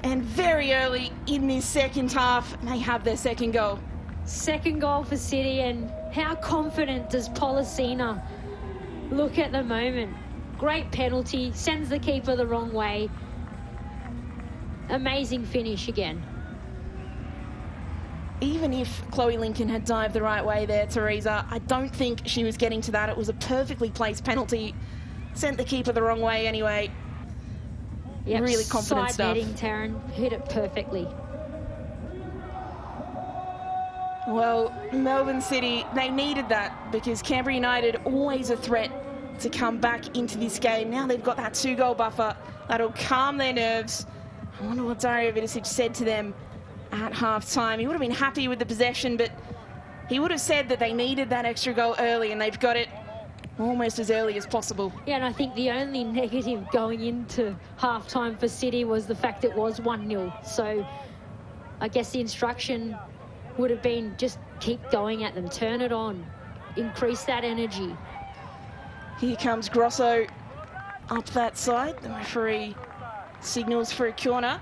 And very early in this second half, they have their second goal. Second goal for City, and how confident does Policina look at the moment? Great penalty, sends the keeper the wrong way. Amazing finish again. Even if Chloe Lincoln had dived the right way there, Teresa, I don't think she was getting to that. It was a perfectly placed penalty. Sent the keeper the wrong way anyway. Yep, really confident side stuff. netting, Taryn. Hit it perfectly. Well, Melbourne City, they needed that because Canberra United always a threat to come back into this game. Now they've got that 2-goal buffer. That'll calm their nerves. I wonder what Dario Vidicic said to them at half-time. He would have been happy with the possession, but he would have said that they needed that extra goal early, and they've got it almost as early as possible. Yeah, and I think the only negative going into half-time for City was the fact it was 1-0. So I guess the instruction would have been just keep going at them, turn it on, increase that energy. Here comes Grosso up that side. The referee signals for a corner.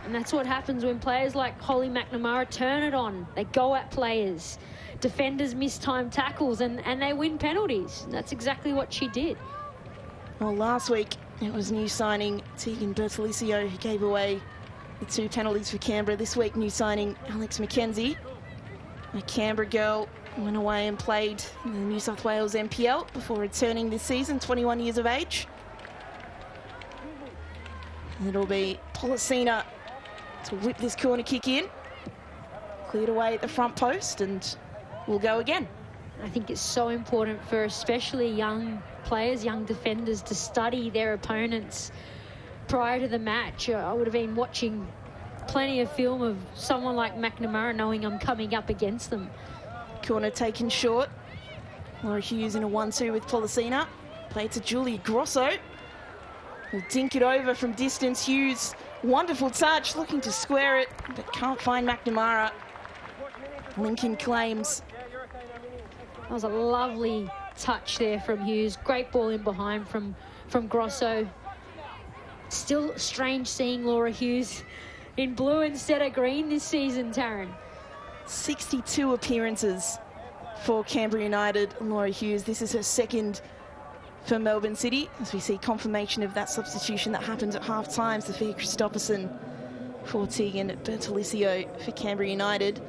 And that's what happens when players like Holly McNamara turn it on. They go at players. Defenders miss time tackles and they win penalties. And that's exactly what she did. Well, last week it was new signing Tegan Bertolicio who gave away the 2 penalties for Canberra. This week, new signing Alex McKenzie. A Canberra girl went away and played in the New South Wales NPL before returning this season, 21 years of age. It'll be Policina to whip this corner kick in. Cleared away at the front post, and we'll go again. I think it's so important for especially young players, young defenders, to study their opponents prior to the match. I would have been watching plenty of film of someone like McNamara, knowing I'm coming up against them. Corner taken short. Laura Hughes in a 1-2 with Policina. Play to Julia Grosso. Will dink it over from distance. Hughes, wonderful touch, looking to square it, but can't find McNamara. Lincoln claims. That was a lovely touch there from Hughes. Great ball in behind from Grosso. Still strange seeing Laura Hughes in blue instead of green this season, Taryn. 62 appearances for Canberra United. Laura Hughes, this is her second for Melbourne City, as we see confirmation of that substitution that happens at half-time. Sophia Christopherson for Tegan Bertolicio for Canberra United.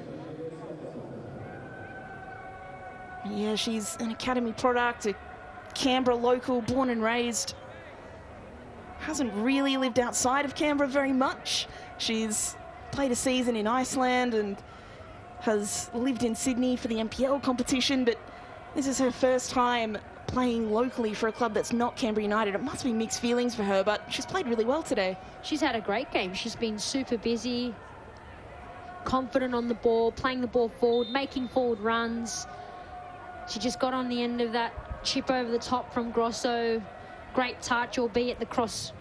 Yeah, she's an academy product, a Canberra local, born and raised. Hasn't really lived outside of Canberra very much. She's played a season in Iceland and has lived in Sydney for the NPL competition, but this is her first time playing locally for a club that's not Canberra United. It must be mixed feelings for her, but she's played really well today. She's had a great game. She's been super busy, confident on the ball, playing the ball forward, making forward runs. She just got on the end of that chip over the top from Grosso. Great touch, albeit the cross,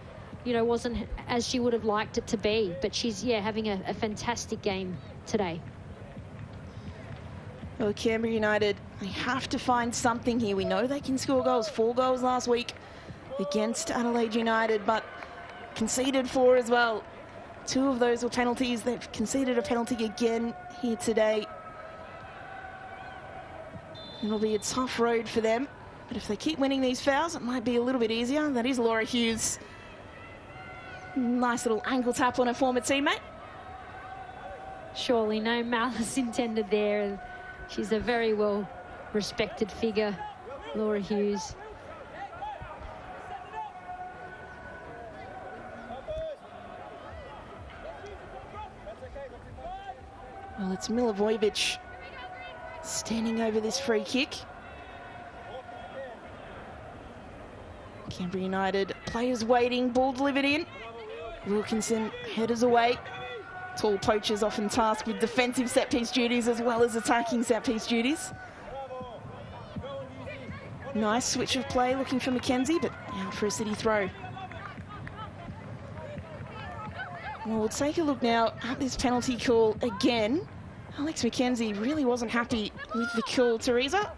you know, wasn't as she would have liked it to be. But she's, yeah, having a fantastic game today. Well, Canberra United, they have to find something here. We know they can score goals. 4 goals last week against Adelaide United, but conceded 4 as well. 2 of those were penalties. They've conceded a penalty again here today. It'll be a tough road for them, but if they keep winning these fouls, it might be a little bit easier. That is Laura Hughes. Nice little ankle tap on her former teammate. Surely no malice intended there. She's a very well respected figure, Laura Hughes. Well, it's Milivojevic standing over this free kick. Canberra United players waiting, ball delivered in. Wilkinson headers away. Tall poachers often tasked with defensive set-piece duties as well as attacking set-piece duties. Nice switch of play, looking for Mackenzie, but out for a City throw. Well, we'll take a look now at this penalty call again. Alex Mackenzie really wasn't happy with the call. Teresa,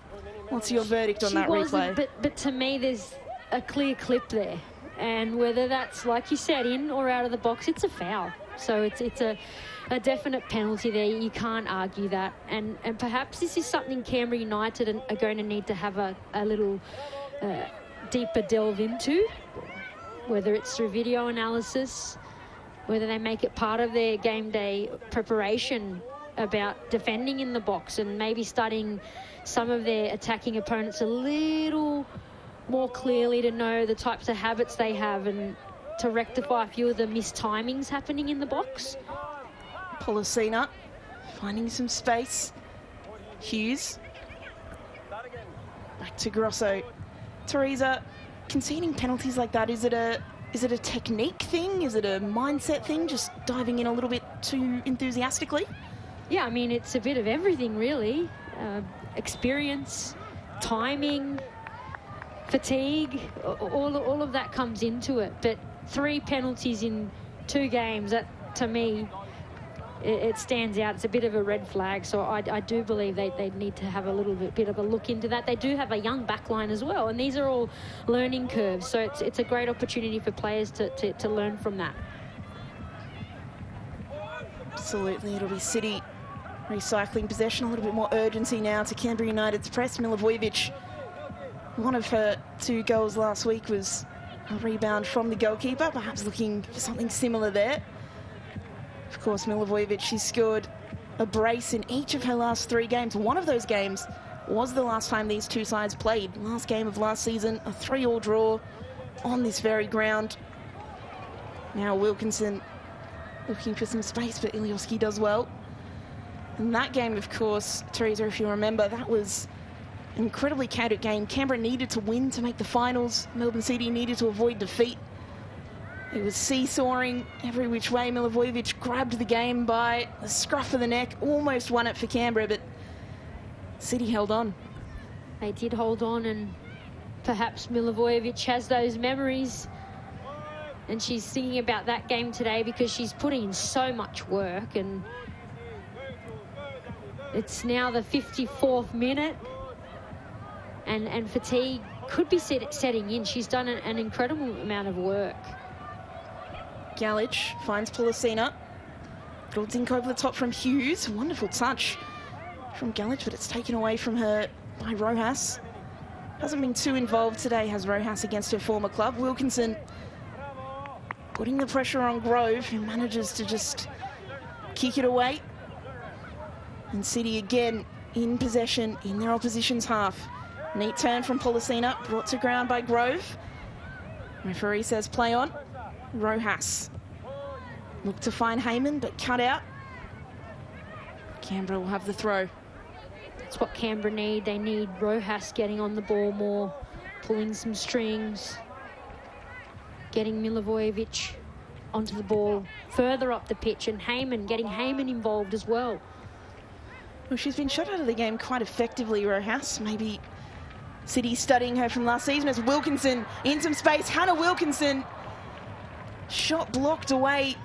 what's your verdict on that replay? But to me, there's a clear clip there. And whether that's, like you said, in or out of the box, it's a foul. So it's a definite penalty there. You can't argue that. And perhaps this is something Canberra United are going to need to have a little deeper delve into, whether it's through video analysis, whether they make it part of their game day preparation about defending in the box and maybe studying some of their attacking opponents a little more clearly to know the types of habits they have and to rectify a few of the mistimings happening in the box. Policina finding some space. Hughes. Back to Grosso. Teresa, conceding penalties like that, is it a technique thing? Is it a mindset thing? Just diving in a little bit too enthusiastically? Yeah, I mean, it's a bit of everything, really. Experience, timing, fatigue, all of that comes into it. But 3 penalties in 2 games, that, to me, it stands out. It's a bit of a red flag. So I do believe they need to have a little bit of a look into that. They do have a young backline as well, and these are all learning curves. So it's a great opportunity for players to learn from that. Absolutely, it'll be City recycling possession, a little bit more urgency now to Canberra United's press. Milivojevic, one of her 2 goals last week was a rebound from the goalkeeper, perhaps looking for something similar there. Of course, Milivojevic, she's scored a brace in each of her last 3 games. One of those games was the last time these 2 sides played. Last game of last season, a 3-3 draw on this very ground. Now Wilkinson looking for some space, but Ilioski does well. And that game, of course, Teresa, if you remember, that was an incredibly chaotic game. Canberra needed to win to make the finals. Melbourne City needed to avoid defeat. It was seesawing every which way. Milivojevic grabbed the game by the scruff of the neck, almost won it for Canberra, but City held on. They did hold on, and perhaps Milivojevic has those memories. And she's thinking about that game today because she's putting in so much work, and it's now the 54th minute, and fatigue could be setting in. She's done an incredible amount of work. Galich finds Policina. Little dink over the top from Hughes. Wonderful touch from Galich, but it's taken away from her by Rojas. Hasn't been too involved today, has Rojas, against her former club. Wilkinson putting the pressure on Grove, who manages to just kick it away. And City again in possession in their opposition's half. Neat turn from Policina, brought to ground by Grove. Referee says play on. Rojas look to find Heyman, but cut out. Canberra will have the throw. That's what Canberra need. They need Rojas getting on the ball more, pulling some strings, getting Milivojevic onto the ball further up the pitch, and getting Heyman involved as well. Well, she's been shot out of the game quite effectively, Rojas. Maybe City studying her from last season as Wilkinson in some space. Hannah Wilkinson, shot blocked away.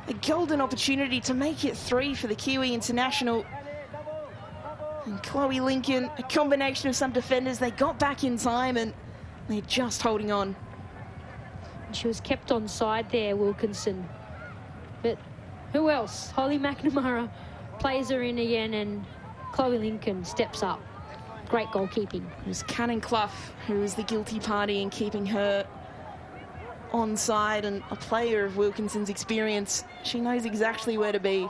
A golden opportunity to make it 3 for the Kiwi international. And Chloe Lincoln, a combination of some defenders, they got back in time and they're just holding on. She was kept on side there, Wilkinson. But who else? Holly McNamara plays her in again, and Chloe Lincoln steps up. Great goalkeeping. It was Cannon Clough who was the guilty party in keeping her onside, and a player of Wilkinson's experience. She knows exactly where to be.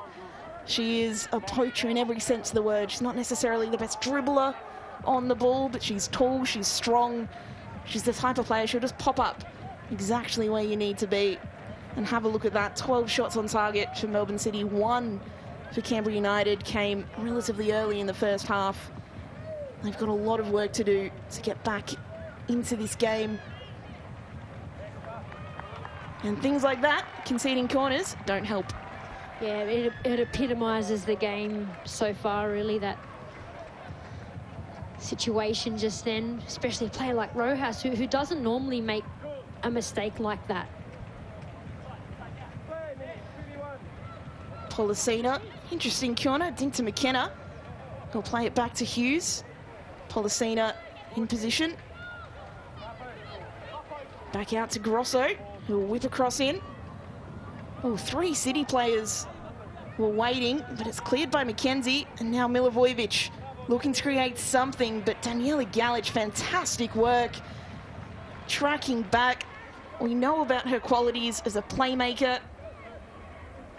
She is a poacher in every sense of the word. She's not necessarily the best dribbler on the ball, but she's tall, she's strong. She's the type of player she'll just pop up exactly where you need to be. And have a look at that. 12 shots on target for Melbourne City. 1 for Canberra United came relatively early in the first half. They've got a lot of work to do to get back into this game. And things like that, conceding corners, don't help. Yeah, it epitomises the game so far, really, that situation just then, especially a player like Rojas, who doesn't normally make a mistake like that. Policina, interesting corner, dink to McKenna. He'll play it back to Hughes. Policina in position. Back out to Grosso, who will whip across in. Oh, 3 City players were waiting, but it's cleared by McKenzie, and now Milivojevic looking to create something, but Daniela Galich, fantastic work, tracking back. We know about her qualities as a playmaker,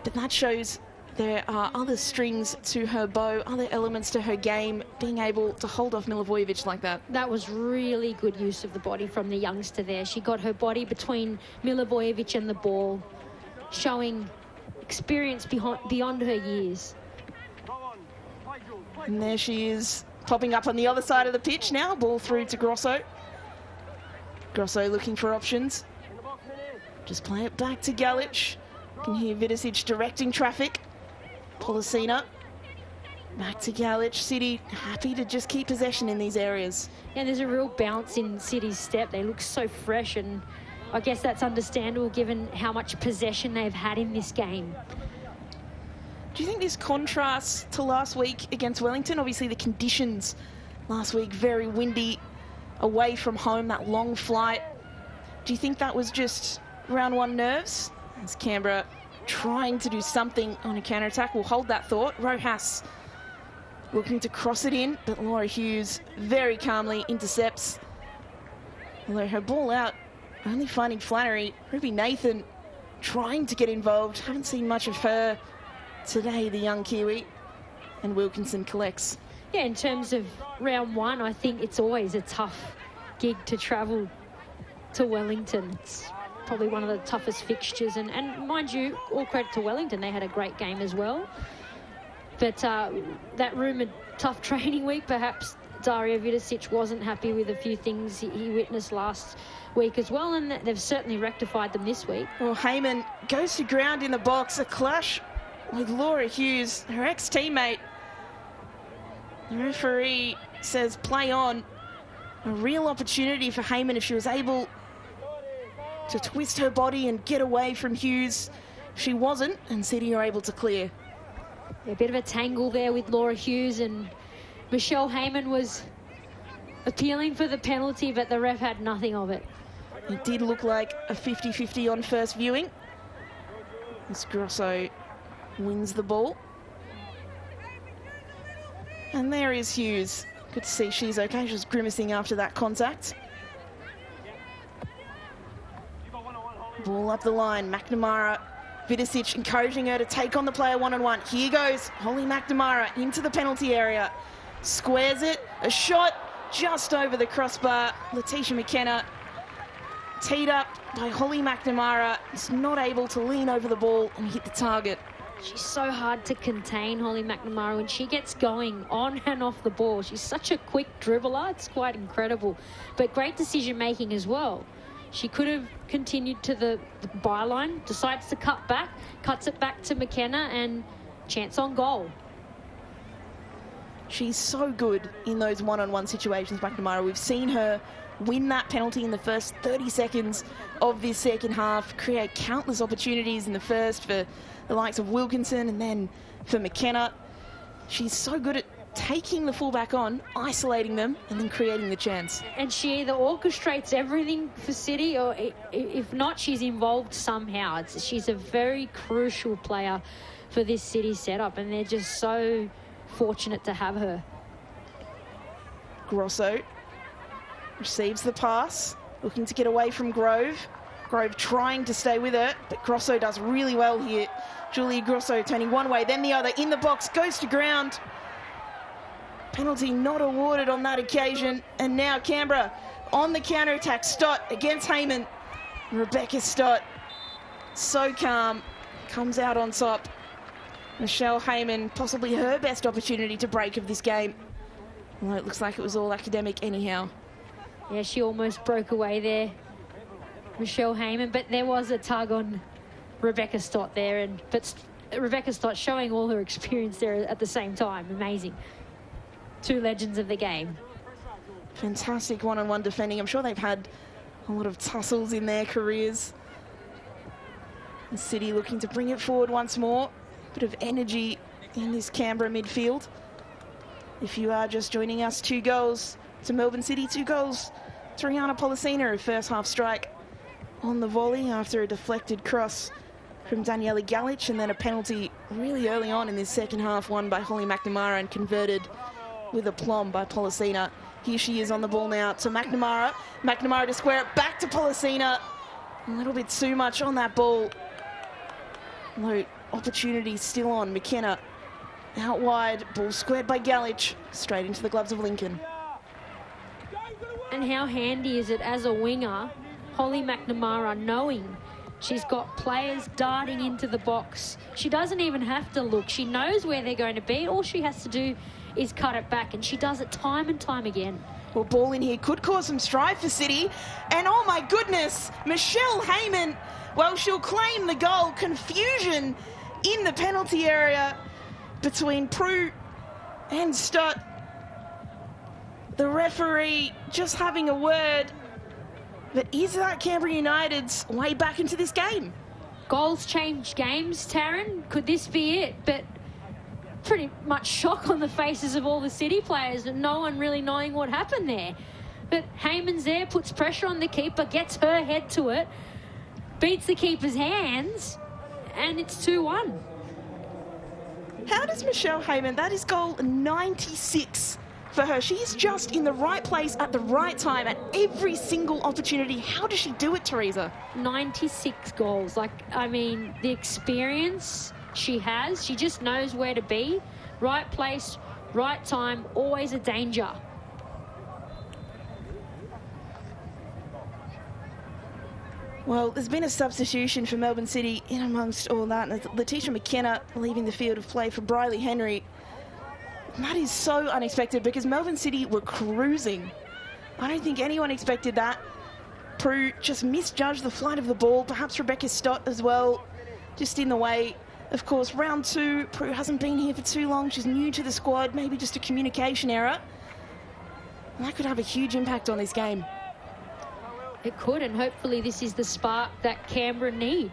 but that shows there are other strings to her bow, other elements to her game, being able to hold off Milivojevic like that. That was really good use of the body from the youngster there. She got her body between Milivojevic and the ball, showing experience beyond her years. And there she is, popping up on the other side of the pitch now. Ball through to Grosso. Grosso looking for options. Just play it back to Galich. Can hear Vidicic directing traffic. Policina. Back to Galich. City happy to just keep possession in these areas. Yeah, there's a real bounce in City's step. They look so fresh, and I guess that's understandable given how much possession they've had in this game. Do you think this contrasts to last week against Wellington? Obviously the conditions last week, very windy, away from home, that long flight. Do you think that was just round 1 nerves? As Canberra trying to do something on a counter-attack. We'll hold that thought. Rojas looking to cross it in, but Laura Hughes very calmly intercepts. Although her ball out, only finding Flannery. Ruby Nathan trying to get involved. Haven't seen much of her today, the young Kiwi. And Wilkinson collects. Yeah, in terms of round 1, I think it's always a tough gig to travel to Wellington. It's probably one of the toughest fixtures. And mind you, all credit to Wellington, they had a great game as well. But that rumoured tough training week, perhaps Dario Vidicic wasn't happy with a few things he witnessed last week as well, and they've certainly rectified them this week. Well, Heyman goes to ground in the box. A clash with Laura Hughes, her ex-teammate. The referee says play on. A real opportunity for Heyman if she was able to twist her body and get away from Hughes. She wasn't, and City are able to clear. A bit of a tangle there with Laura Hughes, and Michelle Heyman was appealing for the penalty, but the ref had nothing of it. It did look like a 50-50 on first viewing. As Grosso wins the ball. And there is Hughes. Good to see she's okay. She was grimacing after that contact. Ball up the line. McNamara, Vidicic encouraging her to take on the player one-on-one. Here goes Holly McNamara into the penalty area. Squares it. A shot just over the crossbar. Letitia McKenna teed up by Holly McNamara. Is not able to lean over the ball and hit the target. She's so hard to contain, Holly McNamara, when she gets going on and off the ball. She's such a quick dribbler. It's quite incredible. But great decision-making as well. She could have continued to the byline, decides to cut back, cuts it back to McKenna, and chance on goal. She's so good in those one-on-one situations, McNamara. We've seen her win that penalty in the first 30 seconds of this second half, create countless opportunities in the first for the likes of Wilkinson and then for McKenna. She's so good at taking the fullback on, isolating them, and then creating the chance. And she either orchestrates everything for City, or if not, she's involved somehow. She's a very crucial player for this City setup, and they're just so fortunate to have her. Grosso receives the pass, looking to get away from Grove. Grove trying to stay with her, but Grosso does really well here. Julia Grosso turning one way, then the other, in the box, goes to ground. Penalty not awarded on that occasion, and now Canberra on the counter-attack. Stott against Heyman. Rebecca Stott, so calm, comes out on top. Michelle Heyman, possibly her best opportunity to break of this game. Well, it looks like it was all academic anyhow. Yeah, she almost broke away there, Michelle Heyman, but there was a tug on Rebecca Stott there, but Rebecca Stott showing all her experience there at the same time. Amazing. Two legends of the game. Fantastic one-on-one defending. I'm sure they've had a lot of tussles in their careers. The City looking to bring it forward once more. Bit of energy in this Canberra midfield. If you are just joining us, 2 goals to Melbourne City, 2 goals to Rihanna Policina, a first half strike on the volley after a deflected cross from Daniela Galich, and then a penalty really early on in this second half, won by Holly McNamara and converted with aplomb by Policina. Here she is on the ball now to McNamara. McNamara to square it back to Policina. A little bit too much on that ball. No opportunity still on. McKenna out wide. Ball squared by Galich. Straight into the gloves of Lincoln. And how handy is it as a winger, Holly McNamara, knowing she's got players darting into the box. She doesn't even have to look. She knows where they're going to be. All she has to do is cut it back, and she does it time and time again. Well, ball in here could cause some strife for City. And oh my goodness, Michelle Heyman, well, she'll claim the goal. Confusion in the penalty area between Prue and Stott. The referee just having a word. But is that Canberra United's way back into this game? Goals change games, Taryn. Could this be it? But pretty much shock on the faces of all the City players and no one really knowing what happened there. But Heyman's there, puts pressure on the keeper, gets her head to it, beats the keeper's hands, and it's 2-1. How does Michelle Heyman, that is goal 96 for her. She is just in the right place at the right time at every single opportunity. How does she do it, Teresa? 96 goals. Like, I mean, the experience she has, she just knows where to be. Right place, right time, always a danger. Well, there's been a substitution for Melbourne City in amongst all that. Letitia McKenna leaving the field of play for Briley Henry. That is so unexpected because Melbourne City were cruising. I don't think anyone expected that. Prue just misjudged the flight of the ball. Perhaps Rebecca Stott as well, just in the way. Of course, round 2, Prue hasn't been here for too long. She's new to the squad, maybe just a communication error. And that could have a huge impact on this game. It could, and hopefully this is the spark that Canberra need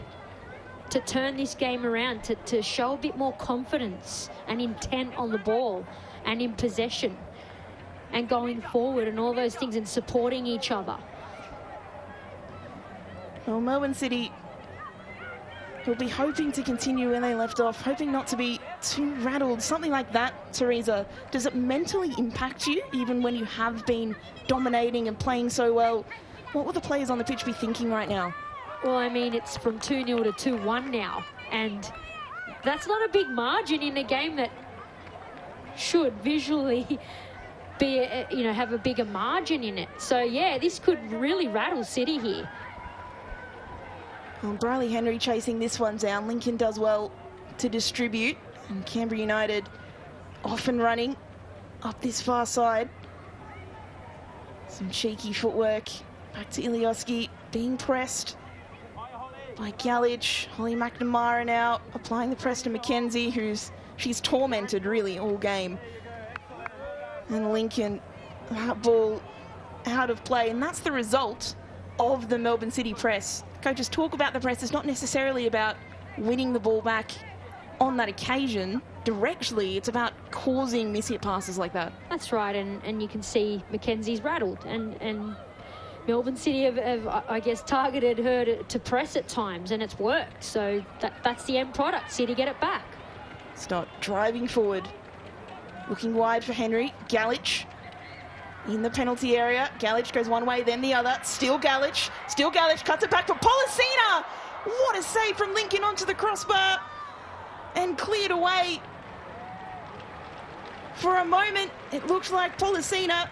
to turn this game around, to show a bit more confidence and intent on the ball and in possession and going forward and all those things and supporting each other. Well, Melbourne City who'll be hoping to continue where they left off, hoping not to be too rattled. Something like that, Teresa, does it mentally impact you, even when you have been dominating and playing so well? What will the players on the pitch be thinking right now? Well, I mean, it's from 2-0 to 2-1 now, and that's not a big margin in a game that should visually be, have a bigger margin in it. So, yeah, this could really rattle City here. Well, Briley Henry chasing this one down. Lincoln does well to distribute, and Canberra United often running up this far side. Some cheeky footwork. Back to Ilioski, being pressed by Galich. Holly McNamara now applying the press to McKenzie, she's tormented really all game. And Lincoln, that ball out of play, and that's the result of the Melbourne City press. Coaches talk about the press. It's not necessarily about winning the ball back on that occasion directly. It's about causing mishit passes like that. That's right, and you can see McKenzie's rattled, and Melbourne City have, I guess, targeted her to press at times, and it's worked. So that's the end product. City get it back. Start driving forward. Looking wide for Henry. Galich in the penalty area. Galich goes one way, then the other. Still Galich. Cuts it back for Policina. What a save from Lincoln onto the crossbar. And cleared away. For a moment, it looked like Policina,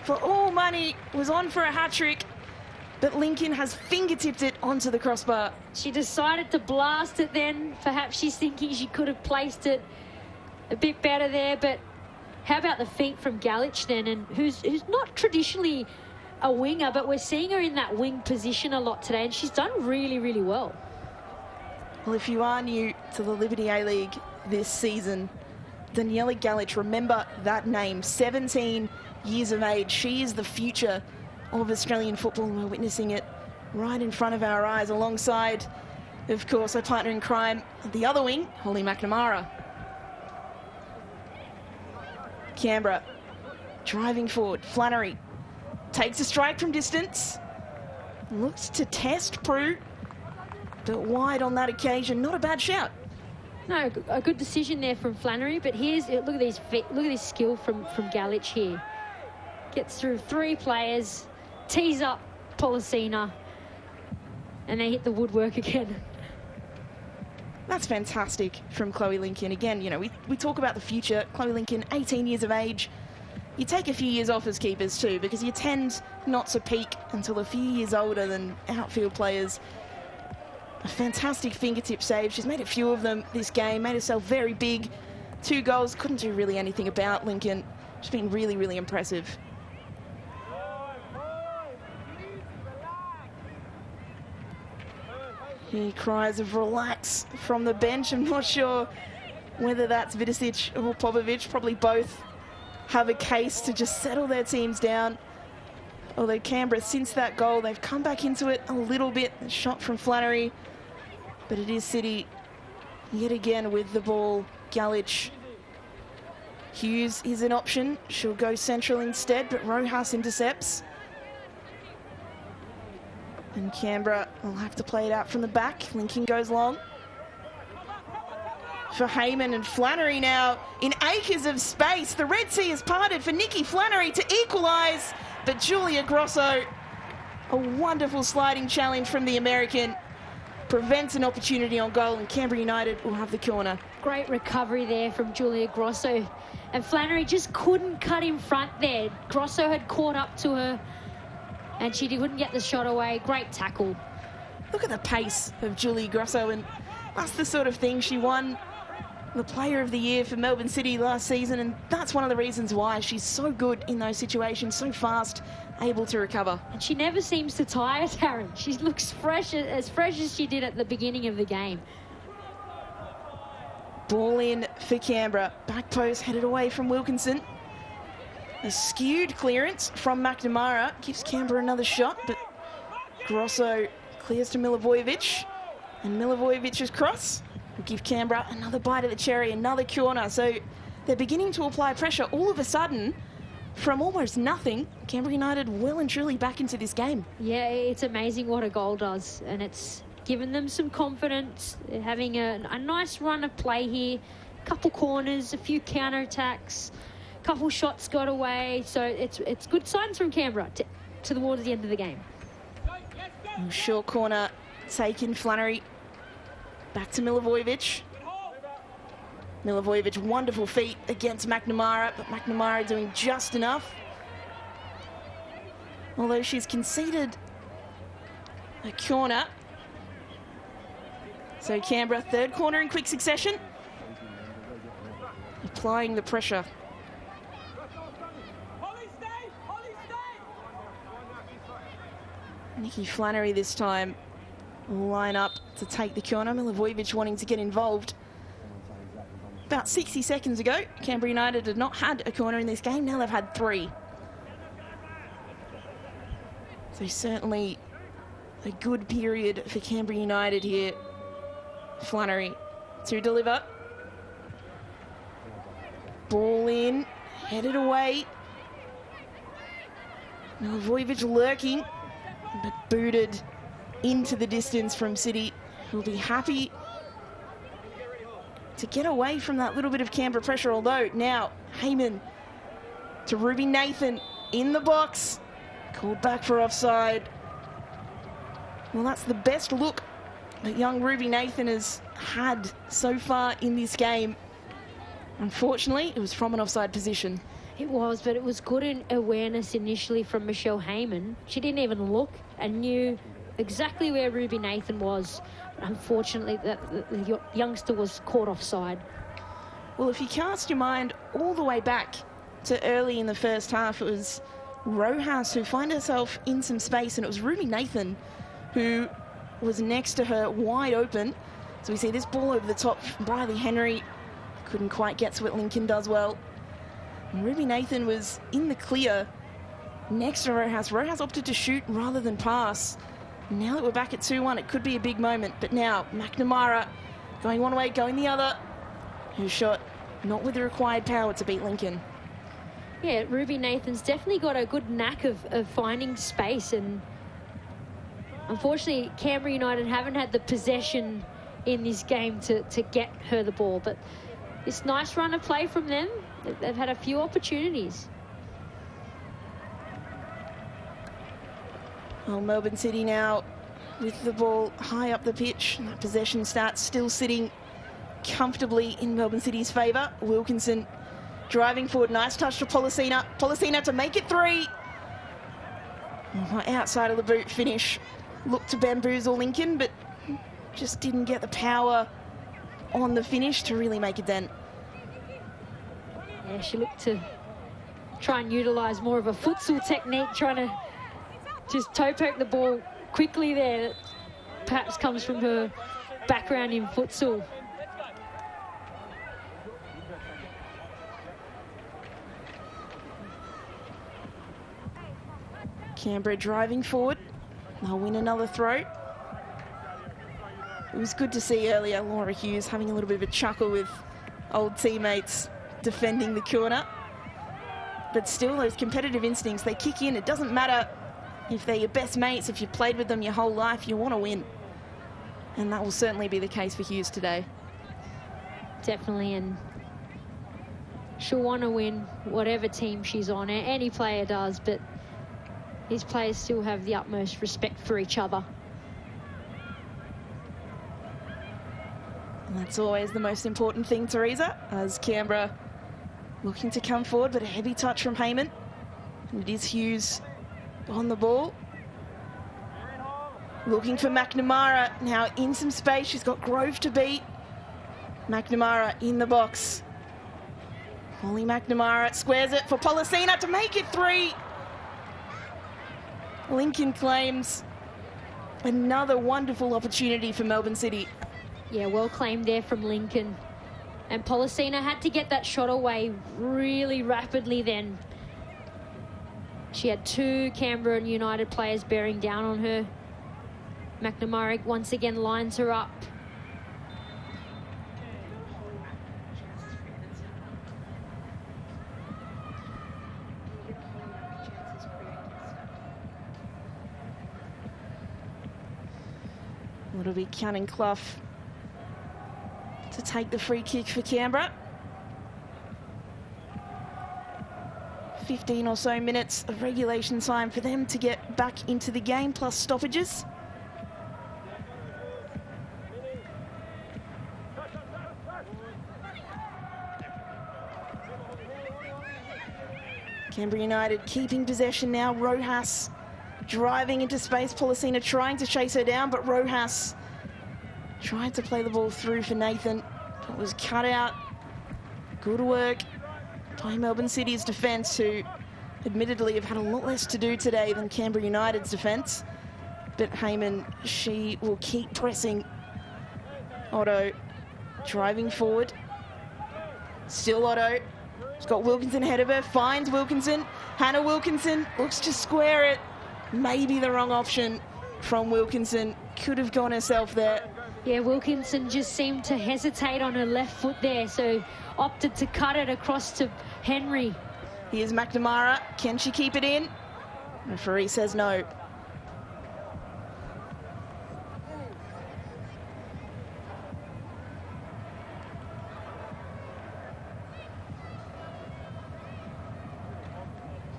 for all money, was on for a hat-trick. But Lincoln has fingertipped it onto the crossbar. She decided to blast it then. Perhaps she's thinking she could have placed it a bit better there. But how about the feet from Galich then, and who's not traditionally a winger, but we're seeing her in that wing position a lot today, and she's done really, really well. Well, if you are new to the Liberty A-League this season, Daniela Galich, remember that name, 17 years of age. She is the future of Australian football, and we're witnessing it right in front of our eyes, alongside, of course, our partner in crime, the other wing, Holly McNamara. Canberra driving forward. Flannery takes a strike from distance. Looks to test Prue, but wide on that occasion. Not a bad shout. No, a good decision there from Flannery, but look at these feet, look at this skill from Galich here. Gets through 3 players, tees up Policina, and they hit the woodwork again. That's fantastic from Chloe Lincoln. Again, we talk about the future. Chloe Lincoln, 18 years of age. You take a few years off as keepers too, because you tend not to peak until a few years older than outfield players. A fantastic fingertip save. She's made a few of them this game, made herself very big. 2 goals, couldn't do really anything about Lincoln. She's been really, really impressive. He cries of relax from the bench. I'm not sure whether that's Vidicic or Popovic. Probably both have a case to just settle their teams down. Although Canberra, since that goal, they've come back into it a little bit. A shot from Flannery. But it is City yet again with the ball. Galich. Hughes is an option. She'll go central instead, but Rojas intercepts. And Canberra will have to play it out from the back. Lincoln goes long. For Heyman, and Flannery now in acres of space. The Red Sea has parted for Nikki Flannery to equalise. But Julia Grosso, a wonderful sliding challenge from the American, prevents an opportunity on goal, and Canberra United will have the corner. Great recovery there from Julia Grosso. And Flannery just couldn't cut in front there. Grosso had caught up to her, and she couldn't get the shot away. Great tackle. Look at the pace of Julie Grosso, and that's the sort of thing. She won the Player of the Year for Melbourne City last season, and that's one of the reasons why she's so good in those situations, so fast, able to recover. And she never seems to tire, Taryn. She looks fresh as she did at the beginning of the game. Ball in for Canberra. Back post headed away from Wilkinson. A skewed clearance from McNamara gives Canberra another shot, but Grosso clears to Milivojevic, and Milivojevic's cross will give Canberra another bite of the cherry, another corner. So they're beginning to apply pressure all of a sudden. From almost nothing, Canberra United well and truly back into this game. Yeah, it's amazing what a goal does, and it's given them some confidence. They're having a nice run of play here. Couple corners, a few counter-attacks, couple shots got away. So it's good signs from Canberra towards the end of the game. Short corner taken, Flannery. Back to Milivojevic. Milivojevic, wonderful feet against McNamara, but McNamara doing just enough. Although she's conceded a corner. So Canberra, third corner in quick succession. Applying the pressure. Nikki Flannery this time will line up to take the corner. Milivojevic wanting to get involved. About 60 seconds ago, Canberra United had not had a corner in this game. Now they've had 3. So certainly a good period for Canberra United here. Flannery to deliver. Ball in, headed away. Milivojevic lurking, but booted into the distance from City, who'll be happy to get away from that little bit of Canberra pressure. Although now Heyman to Ruby Nathan in the box, called back for offside. Well, that's the best look that young Ruby Nathan has had so far in this game. Unfortunately, it was from an offside position. It was, but it was good in awareness initially from Michelle Heyman. She didn't even look and knew exactly where Ruby Nathan was. Unfortunately, the youngster was caught offside. Well, if you cast your mind all the way back to early in the first half, it was Rojas who found herself in some space, and it was Ruby Nathan who was next to her wide open. So we see this ball over the top. Briley Henry couldn't quite get to it. Lincoln does well. And Ruby Nathan was in the clear next to Rojas. Rojas opted to shoot rather than pass. Now that we're back at 2-1, it could be a big moment. But now McNamara going one way, going the other. Who shot not with the required power to beat Lincoln. Yeah, Ruby Nathan's definitely got a good knack of finding space, and unfortunately Canberra United haven't had the possession in this game to get her the ball. But this nice run of play from them, they've had a few opportunities. Well, Melbourne City now with the ball high up the pitch. And that possession starts still sitting comfortably in Melbourne City's favour. Wilkinson driving forward. Nice touch to Policina. Policina to make it 3. Outside of the boot finish. Looked to bamboozle Lincoln, but just didn't get the power on the finish to really make a dent. Yeah, she looked to try and utilise more of a futsal technique, trying to just toe poke the ball quickly there. That perhaps comes from her background in futsal. Canberra driving forward. They'll win another throw. It was good to see earlier Laura Hughes having a little bit of a chuckle with old teammates defending the corner. But still, those competitive instincts, they kick in. It doesn't matter if they're your best mates, if you've played with them your whole life, you want to win. And that will certainly be the case for Hughes today. Definitely, and she'll want to win whatever team she's on. Any player does, but these players still have the utmost respect for each other. And that's always the most important thing, Teresa, as Canberra looking to come forward, but a heavy touch from Heyman. And it is Hughes on the ball. Looking for McNamara, now in some space. She's got Grove to beat. McNamara in the box. Holly McNamara squares it for Policina to make it 3. Lincoln claims another wonderful opportunity for Melbourne City. Yeah, well claimed there from Lincoln. And Policina had to get that shot away really rapidly then. She had 2 Canberra United players bearing down on her. McNamara once again lines her up. It'll be Canning Clough to take the free kick for Canberra. 15 or so minutes of regulation time for them to get back into the game, plus stoppages. Canberra United keeping possession now. Rojas driving into space. Policina trying to chase her down, but Rojas tried to play the ball through for Nathan. It was cut out. Good work by Melbourne City's defence, who admittedly have had a lot less to do today than Canberra United's defence. But Heyman, she will keep pressing. Otto driving forward. Still Otto. She's got Wilkinson ahead of her, finds Wilkinson. Hannah Wilkinson looks to square it. Maybe the wrong option from Wilkinson. Could have gone herself there. Yeah, Wilkinson just seemed to hesitate on her left foot there, so opted to cut it across to Henry. Here's McNamara. Can she keep it in? Referee says no.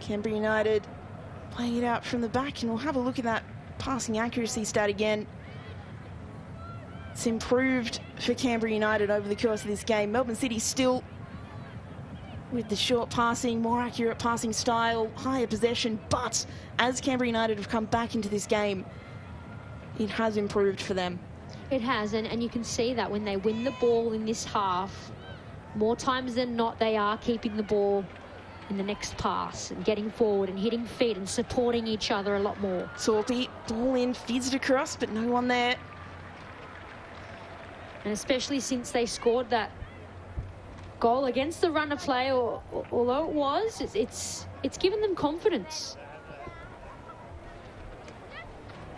Canberra United playing it out from the back, and we'll have a look at that passing accuracy stat again. It's improved for Canberra United over the course of this game. Melbourne City still with the short passing, more accurate passing style, higher possession, but as Canberra United have come back into this game, it has improved for them. It has, and you can see that when they win the ball in this half, more times than not they are keeping the ball in the next pass and getting forward and hitting feet and supporting each other a lot more. Torpy, ball in, fizzed across, but no one there. And especially since they scored that goal against the run of play, although it was, it's given them confidence.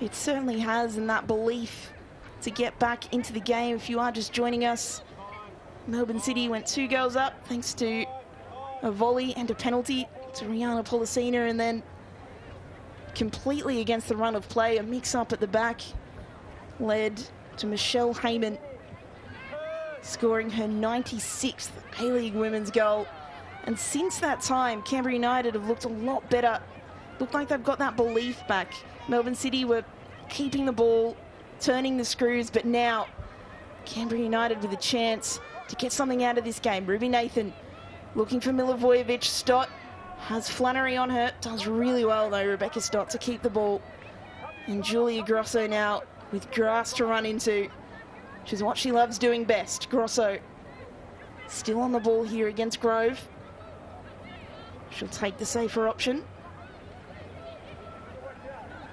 It certainly has, and that belief to get back into the game. If you are just joining us, Melbourne City went 2 goals up thanks to a volley and a penalty to Rihanna Policina, and then completely against the run of play, a mix-up at the back led to Michelle Heyman scoring her 96th A-League women's goal. And since that time, Canberra United have looked a lot better. Looked like they've got that belief back. Melbourne City were keeping the ball, turning the screws, but now Canberra United with a chance to get something out of this game. Ruby Nathan looking for Milivojevic. Stott has Flannery on her. Does really well, though, Rebecca Stott, to keep the ball. And Julia Grosso now with grass to run into, which is what she loves doing best. Grosso still on the ball here against Grove. She'll take the safer option.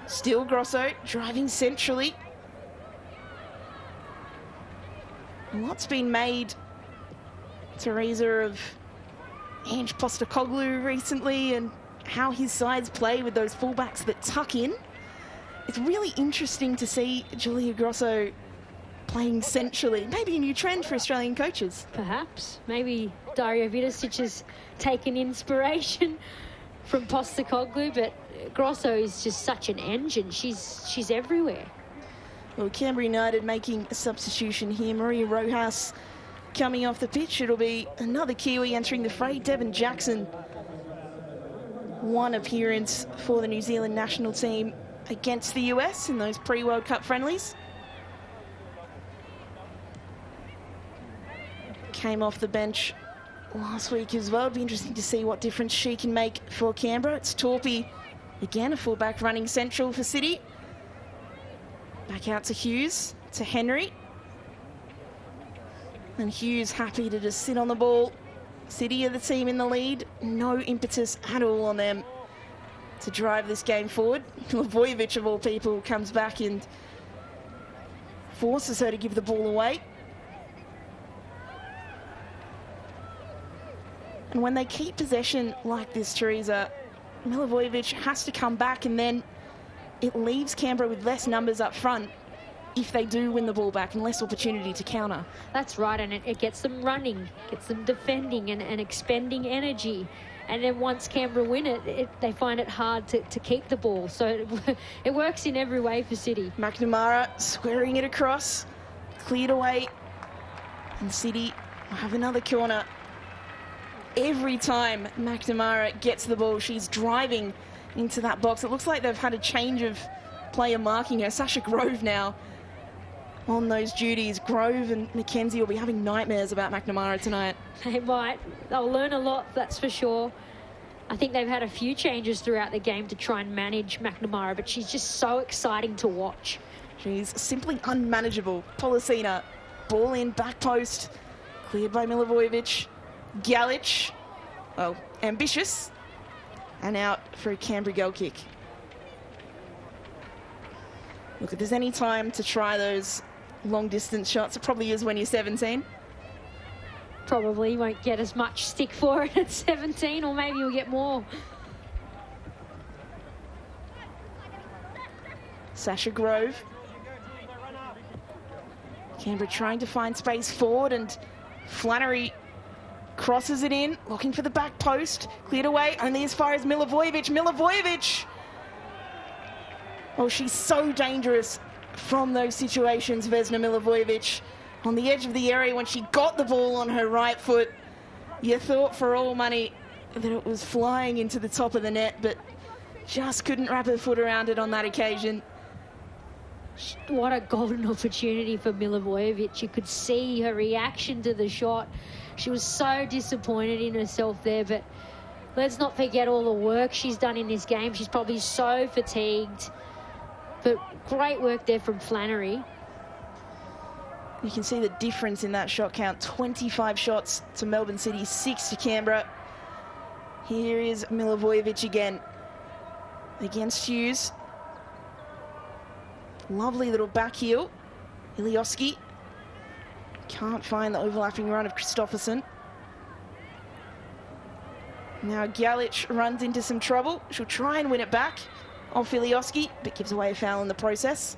Still Grosso driving centrally. A lot's been made, Teresa, of Ange Postecoglou recently and how his sides play with those fullbacks that tuck in. It's really interesting to see Julia Grosso playing centrally. Maybe a new trend for Australian coaches. Perhaps. Maybe Dario Vidicic has taken inspiration from Postecoglou, but Grosso is just such an engine. She's everywhere. Well, Canberra United making a substitution here. Maria Rojas coming off the pitch. It'll be another Kiwi entering the fray. Devon Jackson, one appearance for the New Zealand national team against the US in those pre-World Cup friendlies. Came off the bench last week as well. It'll be interesting to see what difference she can make for Canberra. It's Torpy, again, a fullback running central for City. Back out to Hughes, to Henry. And Hughes happy to just sit on the ball. City are the team in the lead. No impetus at all on them to drive this game forward. Milivojevic, of all people, comes back and forces her to give the ball away. And when they keep possession like this, Teresa, Milivojevic has to come back, and then it leaves Canberra with less numbers up front if they do win the ball back, and less opportunity to counter. That's right, and it gets them running, gets them defending and expending energy. And then once Canberra win they find it hard to keep the ball. So it works in every way for City. McNamara squaring it across, cleared away, and City will have another corner. Every time McNamara gets the ball, she's driving into that box. It looks like they've had a change of player marking her. Sasha Grove now on those duties. Grove and McKenzie will be having nightmares about McNamara tonight. They might. They'll learn a lot, that's for sure. I think they've had a few changes throughout the game to try and manage McNamara, but she's just so exciting to watch. She's simply unmanageable. Policina, ball in, back post, cleared by Milivojevic. Galich, well, ambitious, and out for a Canberra goal kick. Look, if there's any time to try those long-distance shots, it probably is when you're 17. Probably won't get as much stick for it at 17, or maybe you'll get more. Sasha Grove. Canberra trying to find space forward, and Flannery crosses it in, looking for the back post. Cleared away, only as far as Milivojevic. Milivojevic! Oh, she's so dangerous from those situations, Vesna Milivojevic. On the edge of the area when she got the ball on her right foot. You thought for all money that it was flying into the top of the net, but just couldn't wrap her foot around it on that occasion. What a golden opportunity for Milivojevic. You could see her reaction to the shot. She was so disappointed in herself there, but let's not forget all the work she's done in this game. She's probably so fatigued, but great work there from Flannery. You can see the difference in that shot count. 25 shots to Melbourne City, 6 to Canberra. Here is Milivojevic again against Hughes. Lovely little back heel. Ilioski can't find the overlapping run of Christopherson. Now Galich runs into some trouble. She'll try and win it back off Ilioski, but gives away a foul in the process.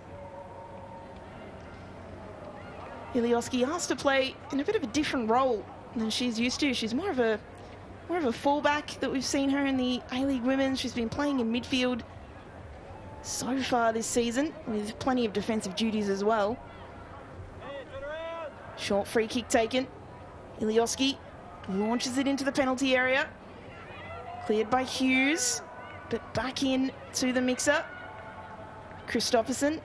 Ilioski asked to play in a bit of a different role than she's used to. She's more of a fullback that we've seen her in the A-League Women's. She's been playing in midfield so far this season, with plenty of defensive duties as well. Short free kick taken. Ilioski launches it into the penalty area. Cleared by Hughes, but back in to the mixer. Christopherson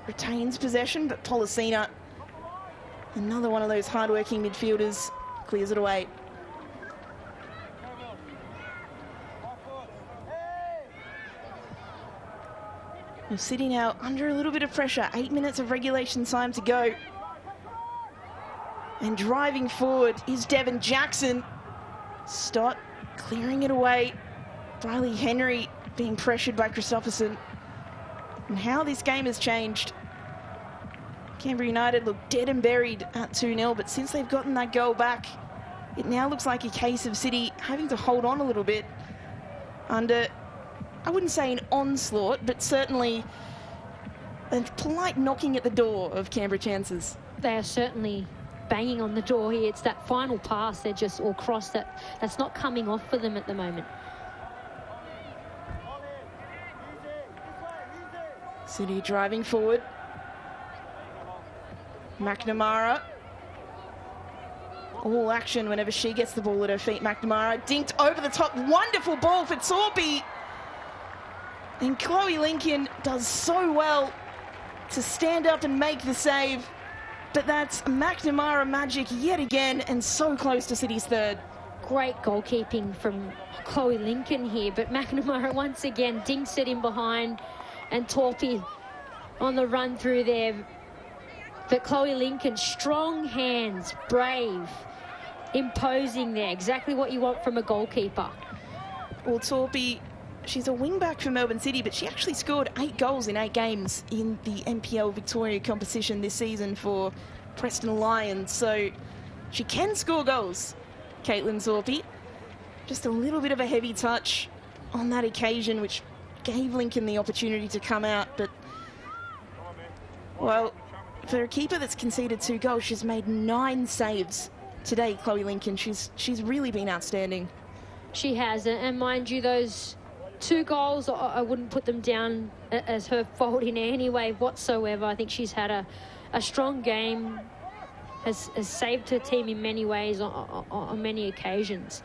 retains possession, but Policina, another one of those hard-working midfielders, clears it away. We're sitting now under a little bit of pressure. 8 minutes of regulation time to go. And driving forward is Devon Jackson. Stott clearing it away. Riley Henry being pressured by Christopherson. And how this game has changed. Canberra United look dead and buried at 2-0, but since they've gotten that goal back, it now looks like a case of City having to hold on a little bit under, I wouldn't say an onslaught, but certainly a polite knocking at the door of Canberra chances. They are certainly banging on the door here. It's that final pass, they're just all cross that's not coming off for them at the moment. City driving forward. McNamara. All action whenever she gets the ball at her feet. McNamara dinked over the top. Wonderful ball for Torpy. And Chloe Lincoln does so well to stand up and make the save. But that's McNamara magic yet again, and so close to City's third. Great goalkeeping from Chloe Lincoln here, but McNamara once again dinks it in behind, and Torpy on the run through there. But Chloe Lincoln, strong hands, brave, imposing there. Exactly what you want from a goalkeeper. Well, Torpy, she's a wing-back for Melbourne City, but she actually scored 8 goals in 8 games in the NPL Victoria competition this season for Preston Lions. So she can score goals, Caitlin Torpy. Just a little bit of a heavy touch on that occasion, which gave Lincoln the opportunity to come out. But, well, for a keeper that's conceded 2 goals, she's made 9 saves today, Chloe Lincoln. She's really been outstanding. She has, and mind you, those 2 goals, I wouldn't put them down as her fault in any way whatsoever. I think she's had a strong game, has saved her team in many ways on many occasions.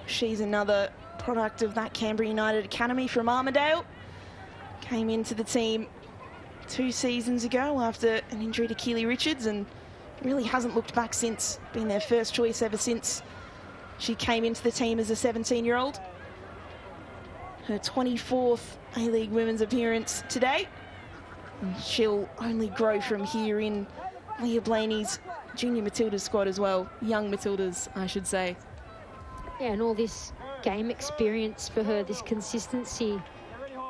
She's another product of that Canberra United Academy from Armidale. Came into the team 2 seasons ago after an injury to Keely Richards and really hasn't looked back since. Been their first choice ever since she came into the team as a 17-year-old. Her 24th A-League Women's appearance today. And she'll only grow from here in Leah Blaney's junior Matildas squad as well. Young Matildas, I should say. Yeah, and all this game experience for her, this consistency,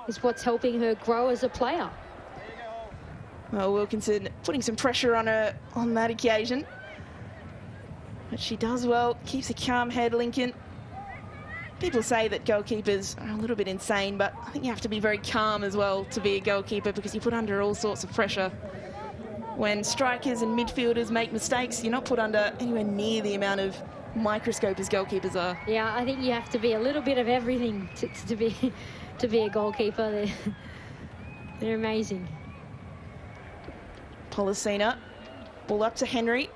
is what's helping her grow as a player. Well, Wilkinson putting some pressure on her on that occasion. But she does well, keeps a calm head, Lincoln. People say that goalkeepers are a little bit insane, but I think you have to be very calm as well to be a goalkeeper because you put under all sorts of pressure. When strikers and midfielders make mistakes, you're not put under anywhere near the amount of microscope as goalkeepers are. Yeah, I think you have to be a little bit of everything to be a goalkeeper. They're amazing. Policina, ball up to Henry.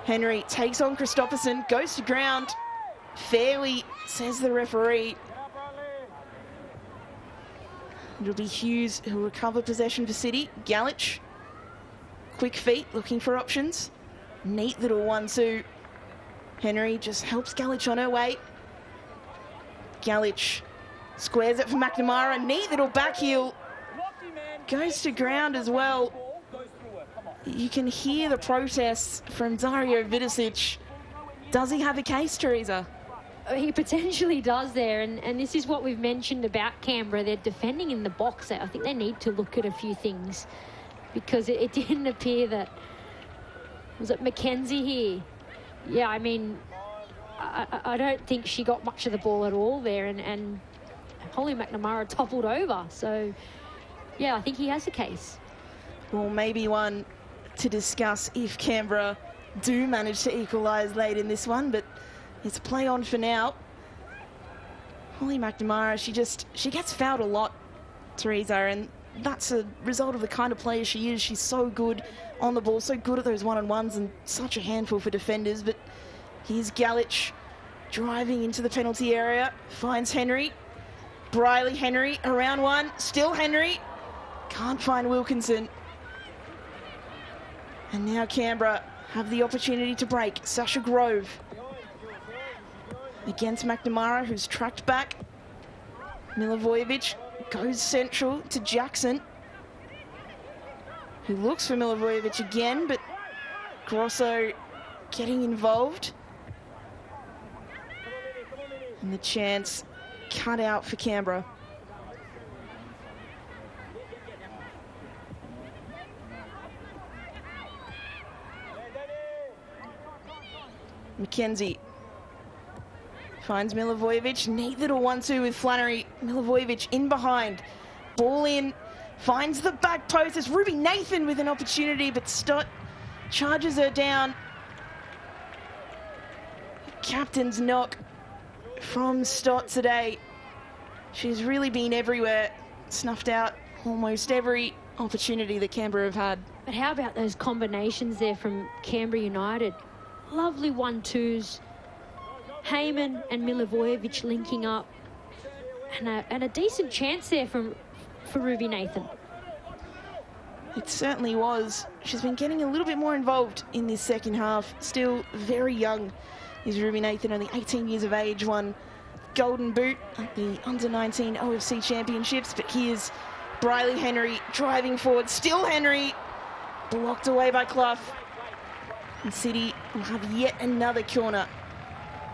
Henry takes on Christopherson, goes to ground. Fairly, says the referee. It'll be Hughes who'll recover possession for City. Galich, quick feet, looking for options. Neat little 1-2. Henry just helps Galich on her way. Galich squares it for McNamara. Neat little back heel. Goes to ground as well. You can hear the protests from Dario Vidicic. Does he have a case, Teresa? He potentially does there, and this is what we've mentioned about Canberra. They're defending in the box. I think they need to look at a few things because it didn't appear that... Was it Mackenzie here? Yeah, I mean, I don't think she got much of the ball at all there, and Holly McNamara toppled over. So, yeah, I think he has a case. Well, maybe one to discuss if Canberra do manage to equalise late in this one, but it's play on for now. Holly McNamara, she gets fouled a lot, Teresa, and that's a result of the kind of player she is. She's so good on the ball, so good at those one-on-ones and such a handful for defenders. But here's Galich driving into the penalty area, finds Henry. Briley Henry, around one, still Henry. Can't find Wilkinson. And now Canberra have the opportunity to break. Sasha Grove against McNamara, who's tracked back. Milivojevic goes central to Jackson, who looks for Milivojevic again, but Grosso getting involved. And the chance cut out for Canberra. Mackenzie finds Milivojevic. Neat little 1-2 with Flannery. Milivojevic in behind. Ball in. Finds the back post. It's Ruby Nathan with an opportunity, but Stott charges her down. Captain's knock from Stott today. She's really been everywhere. Snuffed out almost every opportunity that Canberra have had. But how about those combinations there from Canberra United? Lovely 1-2s. Heyman and Milivojevic linking up. And a decent chance there for Ruby Nathan. It certainly was. She's been getting a little bit more involved in this second half. Still very young is Ruby Nathan, only 18 years of age, won Golden Boot at the Under-19 OFC Championships. But here's Briley Henry driving forward. Still Henry, blocked away by Clough. And City will have yet another corner.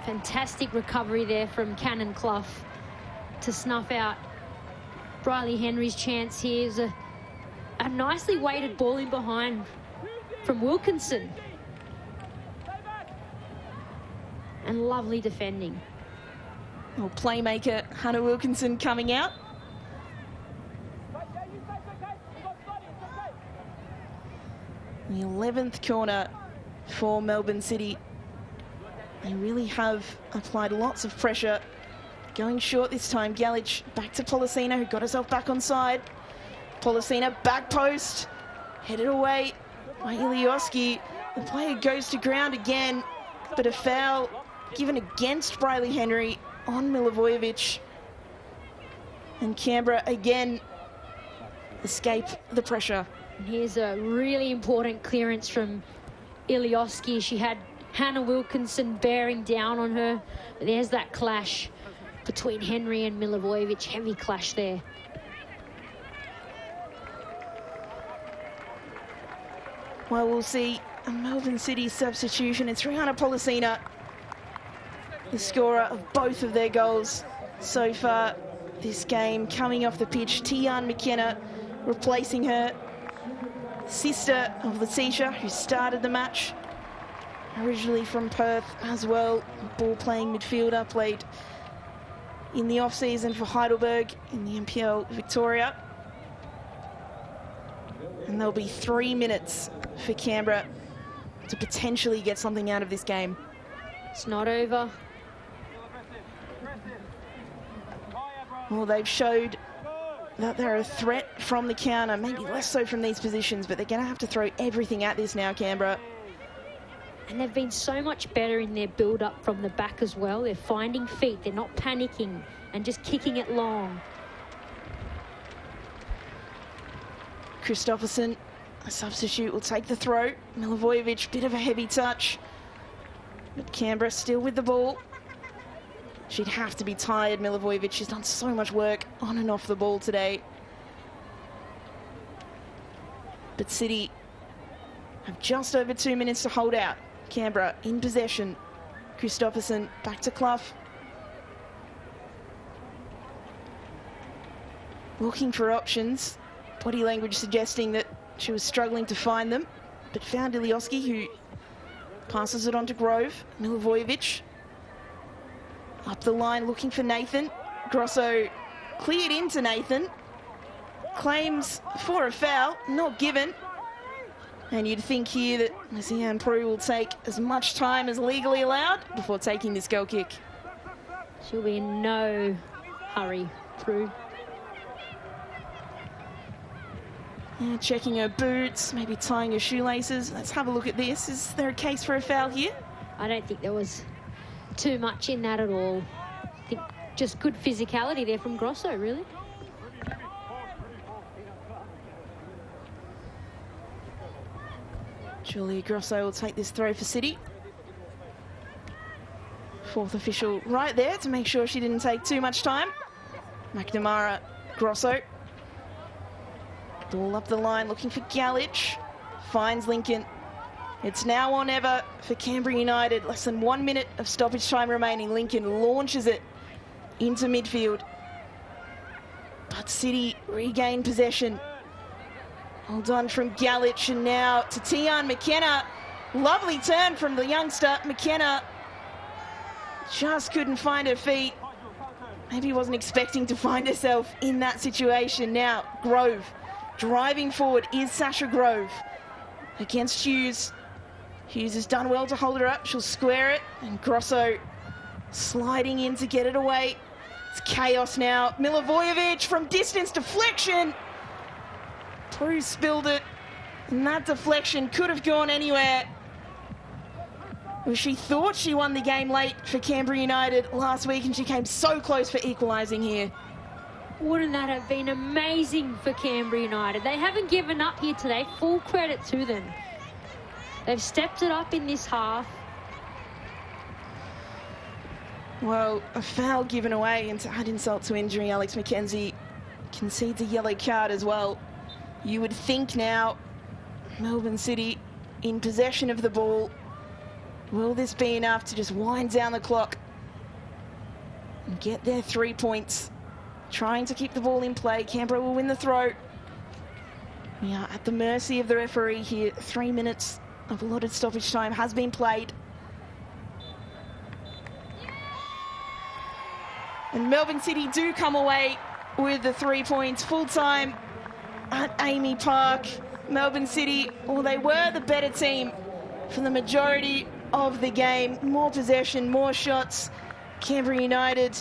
Fantastic recovery there from Cannon Clough to snuff out Briley Henry's chance here. Is a nicely weighted ball in behind from Wilkinson. And lovely defending. Well, playmaker Hannah Wilkinson coming out. The 11th corner for Melbourne City. They really have applied lots of pressure. Going short this time. Galich back to Policina, who got herself back on side. Policina back post. Headed away by Ilioski. The player goes to ground again, but a foul given against Briley Henry on Milivojevic. And Canberra again escape the pressure. And here's a really important clearance from Ilioski. She had Hannah Wilkinson bearing down on her. But there's that clash between Henry and Milivojevic. Heavy clash there. Well, we'll see a Melbourne City substitution. It's Rihanna Policina, the scorer of both of their goals so far this game. Coming off the pitch, Tian McKenna replacing her, sister of Letitia, who started the match, originally from Perth as well. Ball-playing midfielder, played in the off-season for Heidelberg in the NPL Victoria. And there'll be 3 minutes for Canberra to potentially get something out of this game. It's not over. Well, they've showed that they're a threat from the counter, maybe less so from these positions, but they're going to have to throw everything at this now, Canberra. And they've been so much better in their build-up from the back as well. They're finding feet. They're not panicking and just kicking it long. Christopherson, a substitute, will take the throw. Milivojevic, bit of a heavy touch. But Canberra still with the ball. She'd have to be tired, Milivojevic. She's done so much work on and off the ball today. But City have just over 2 minutes to hold out. Canberra in possession. Christopherson back to Clough. Looking for options. Body language suggesting that she was struggling to find them, but found Ilioski, who passes it on to Grove. Milivojevic up the line looking for Nathan. Grosso cleared into Nathan. Claims for a foul, not given. And you'd think here that Zian Prue will take as much time as legally allowed before taking this goal kick. She'll be in no hurry, Prue. Yeah, checking her boots, maybe tying her shoelaces. Let's have a look at this. Is there a case for a foul here? I don't think there was too much in that at all. I think just good physicality there from Grosso, really. Julia Grosso will take this throw for City. Fourth official right there to make sure she didn't take too much time. McNamara, Grosso. Ball up the line, looking for Galich. Finds Lincoln. It's now or never for Canberra United. Less than 1 minute of stoppage time remaining. Lincoln launches it into midfield. But City regain possession. Well done from Galich, and now to Tian McKenna. Lovely turn from the youngster. McKenna just couldn't find her feet. Maybe wasn't expecting to find herself in that situation. Now Grove. Driving forward is Sasha Grove against Hughes. Hughes has done well to hold her up. She'll square it. And Grosso sliding in to get it away. It's chaos now. Milivojevic from distance, deflection. Prue spilled it. And that deflection could have gone anywhere. Well, she thought she won the game late for Canberra United last week, and she came so close for equalising here. Wouldn't that have been amazing for Canberra United? They haven't given up here today. Full credit to them. They've stepped it up in this half. Well, a foul given away, and to add insult to injury, Alex McKenzie concedes a yellow card as well. You would think now Melbourne City in possession of the ball. Will this be enough to just wind down the clock and get their 3 points? Trying to keep the ball in play. Canberra will win the throw. We are at the mercy of the referee here. 3 minutes of allotted stoppage time has been played. And Melbourne City do come away with the 3 points. Full time at Amy Park. Melbourne City, well, they were the better team for the majority of the game. More possession, more shots. Canberra United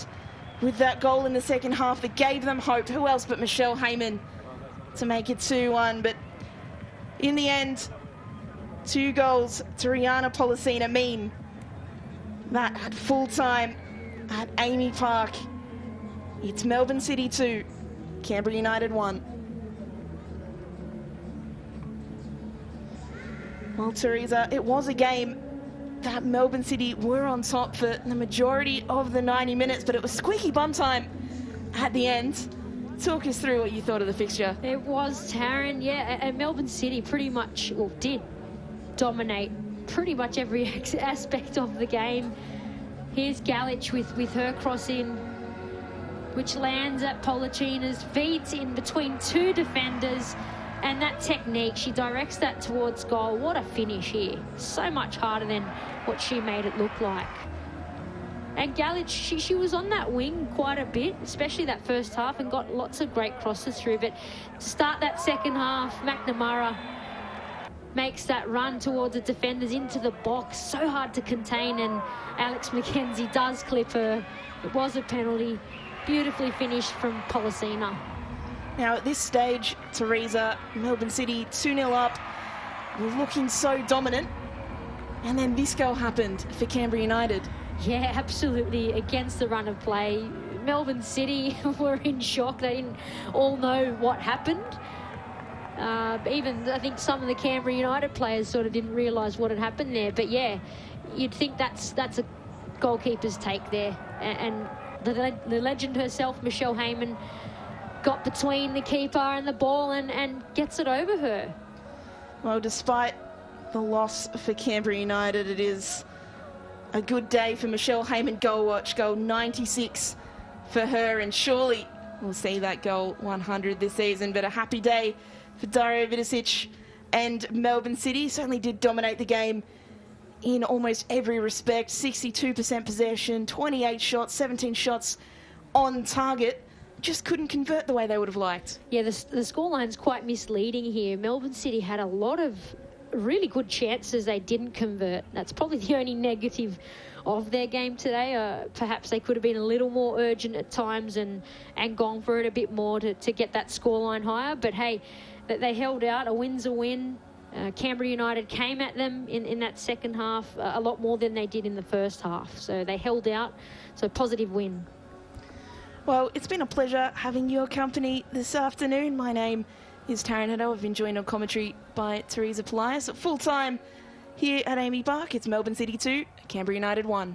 with that goal in the second half that gave them hope. Who else but Michelle Heyman to make it 2-1. But in the end, 2 goals to Rihanna Policina mean that at full time at Amy Park, it's Melbourne City 2, Canberra United 1. Well, Teresa, it was a game that Melbourne City were on top for the majority of the 90 minutes, but it was squeaky bum time at the end. Talk us through what you thought of the fixture. It was, Taryn, yeah, and Melbourne City pretty much, well, did dominate pretty much every aspect of the game. Here's Galich with her cross in, which lands at Policina's feet in between 2 defenders. And that technique, she directs that towards goal. What a finish here. So much harder than what she made it look like. And Galich, she was on that wing quite a bit, especially that first half, and got lots of great crosses through. But to start that second half, McNamara makes that run towards the defenders into the box. So hard to contain, and Alex McKenzie does clip her. It was a penalty. Beautifully finished from Policina. Now, at this stage, Teresa, Melbourne City 2-0 up, looking so dominant. And then this goal happened for Canberra United. Yeah, absolutely. Against the run of play. Melbourne City were in shock. They didn't all know what happened. Even, I think, some of the Canberra United players sort of didn't realise what had happened there. But, yeah, you'd think that's a goalkeeper's take there. And the legend herself, Michelle Heyman, got between the keeper and the ball and gets it over her. Well, despite the loss for Canberra United, it is a good day for Michelle Heyman. Goal watch, goal 96 for her, and surely we'll see that goal 100 this season. But a happy day for Daria Vidicic and Melbourne City. Certainly did dominate the game in almost every respect. 62% possession, 28 shots, 17 shots on target. Just couldn't convert the way they would have liked. Yeah, the scoreline's quite misleading here. Melbourne City had a lot of really good chances they didn't convert. That's probably the only negative of their game today. Perhaps they could have been a little more urgent at times and gone for it a bit more to get that scoreline higher. But, hey, they held out. A win's a win. Canberra United came at them in that second half a lot more than they did in the first half. So they held out. So positive win. Well, it's been a pleasure having your company this afternoon. My name is Taryn Haddo. I've been joined on commentary by Teresa Polias. At full time here at Amy Park, it's Melbourne City 2, Canberra United 1.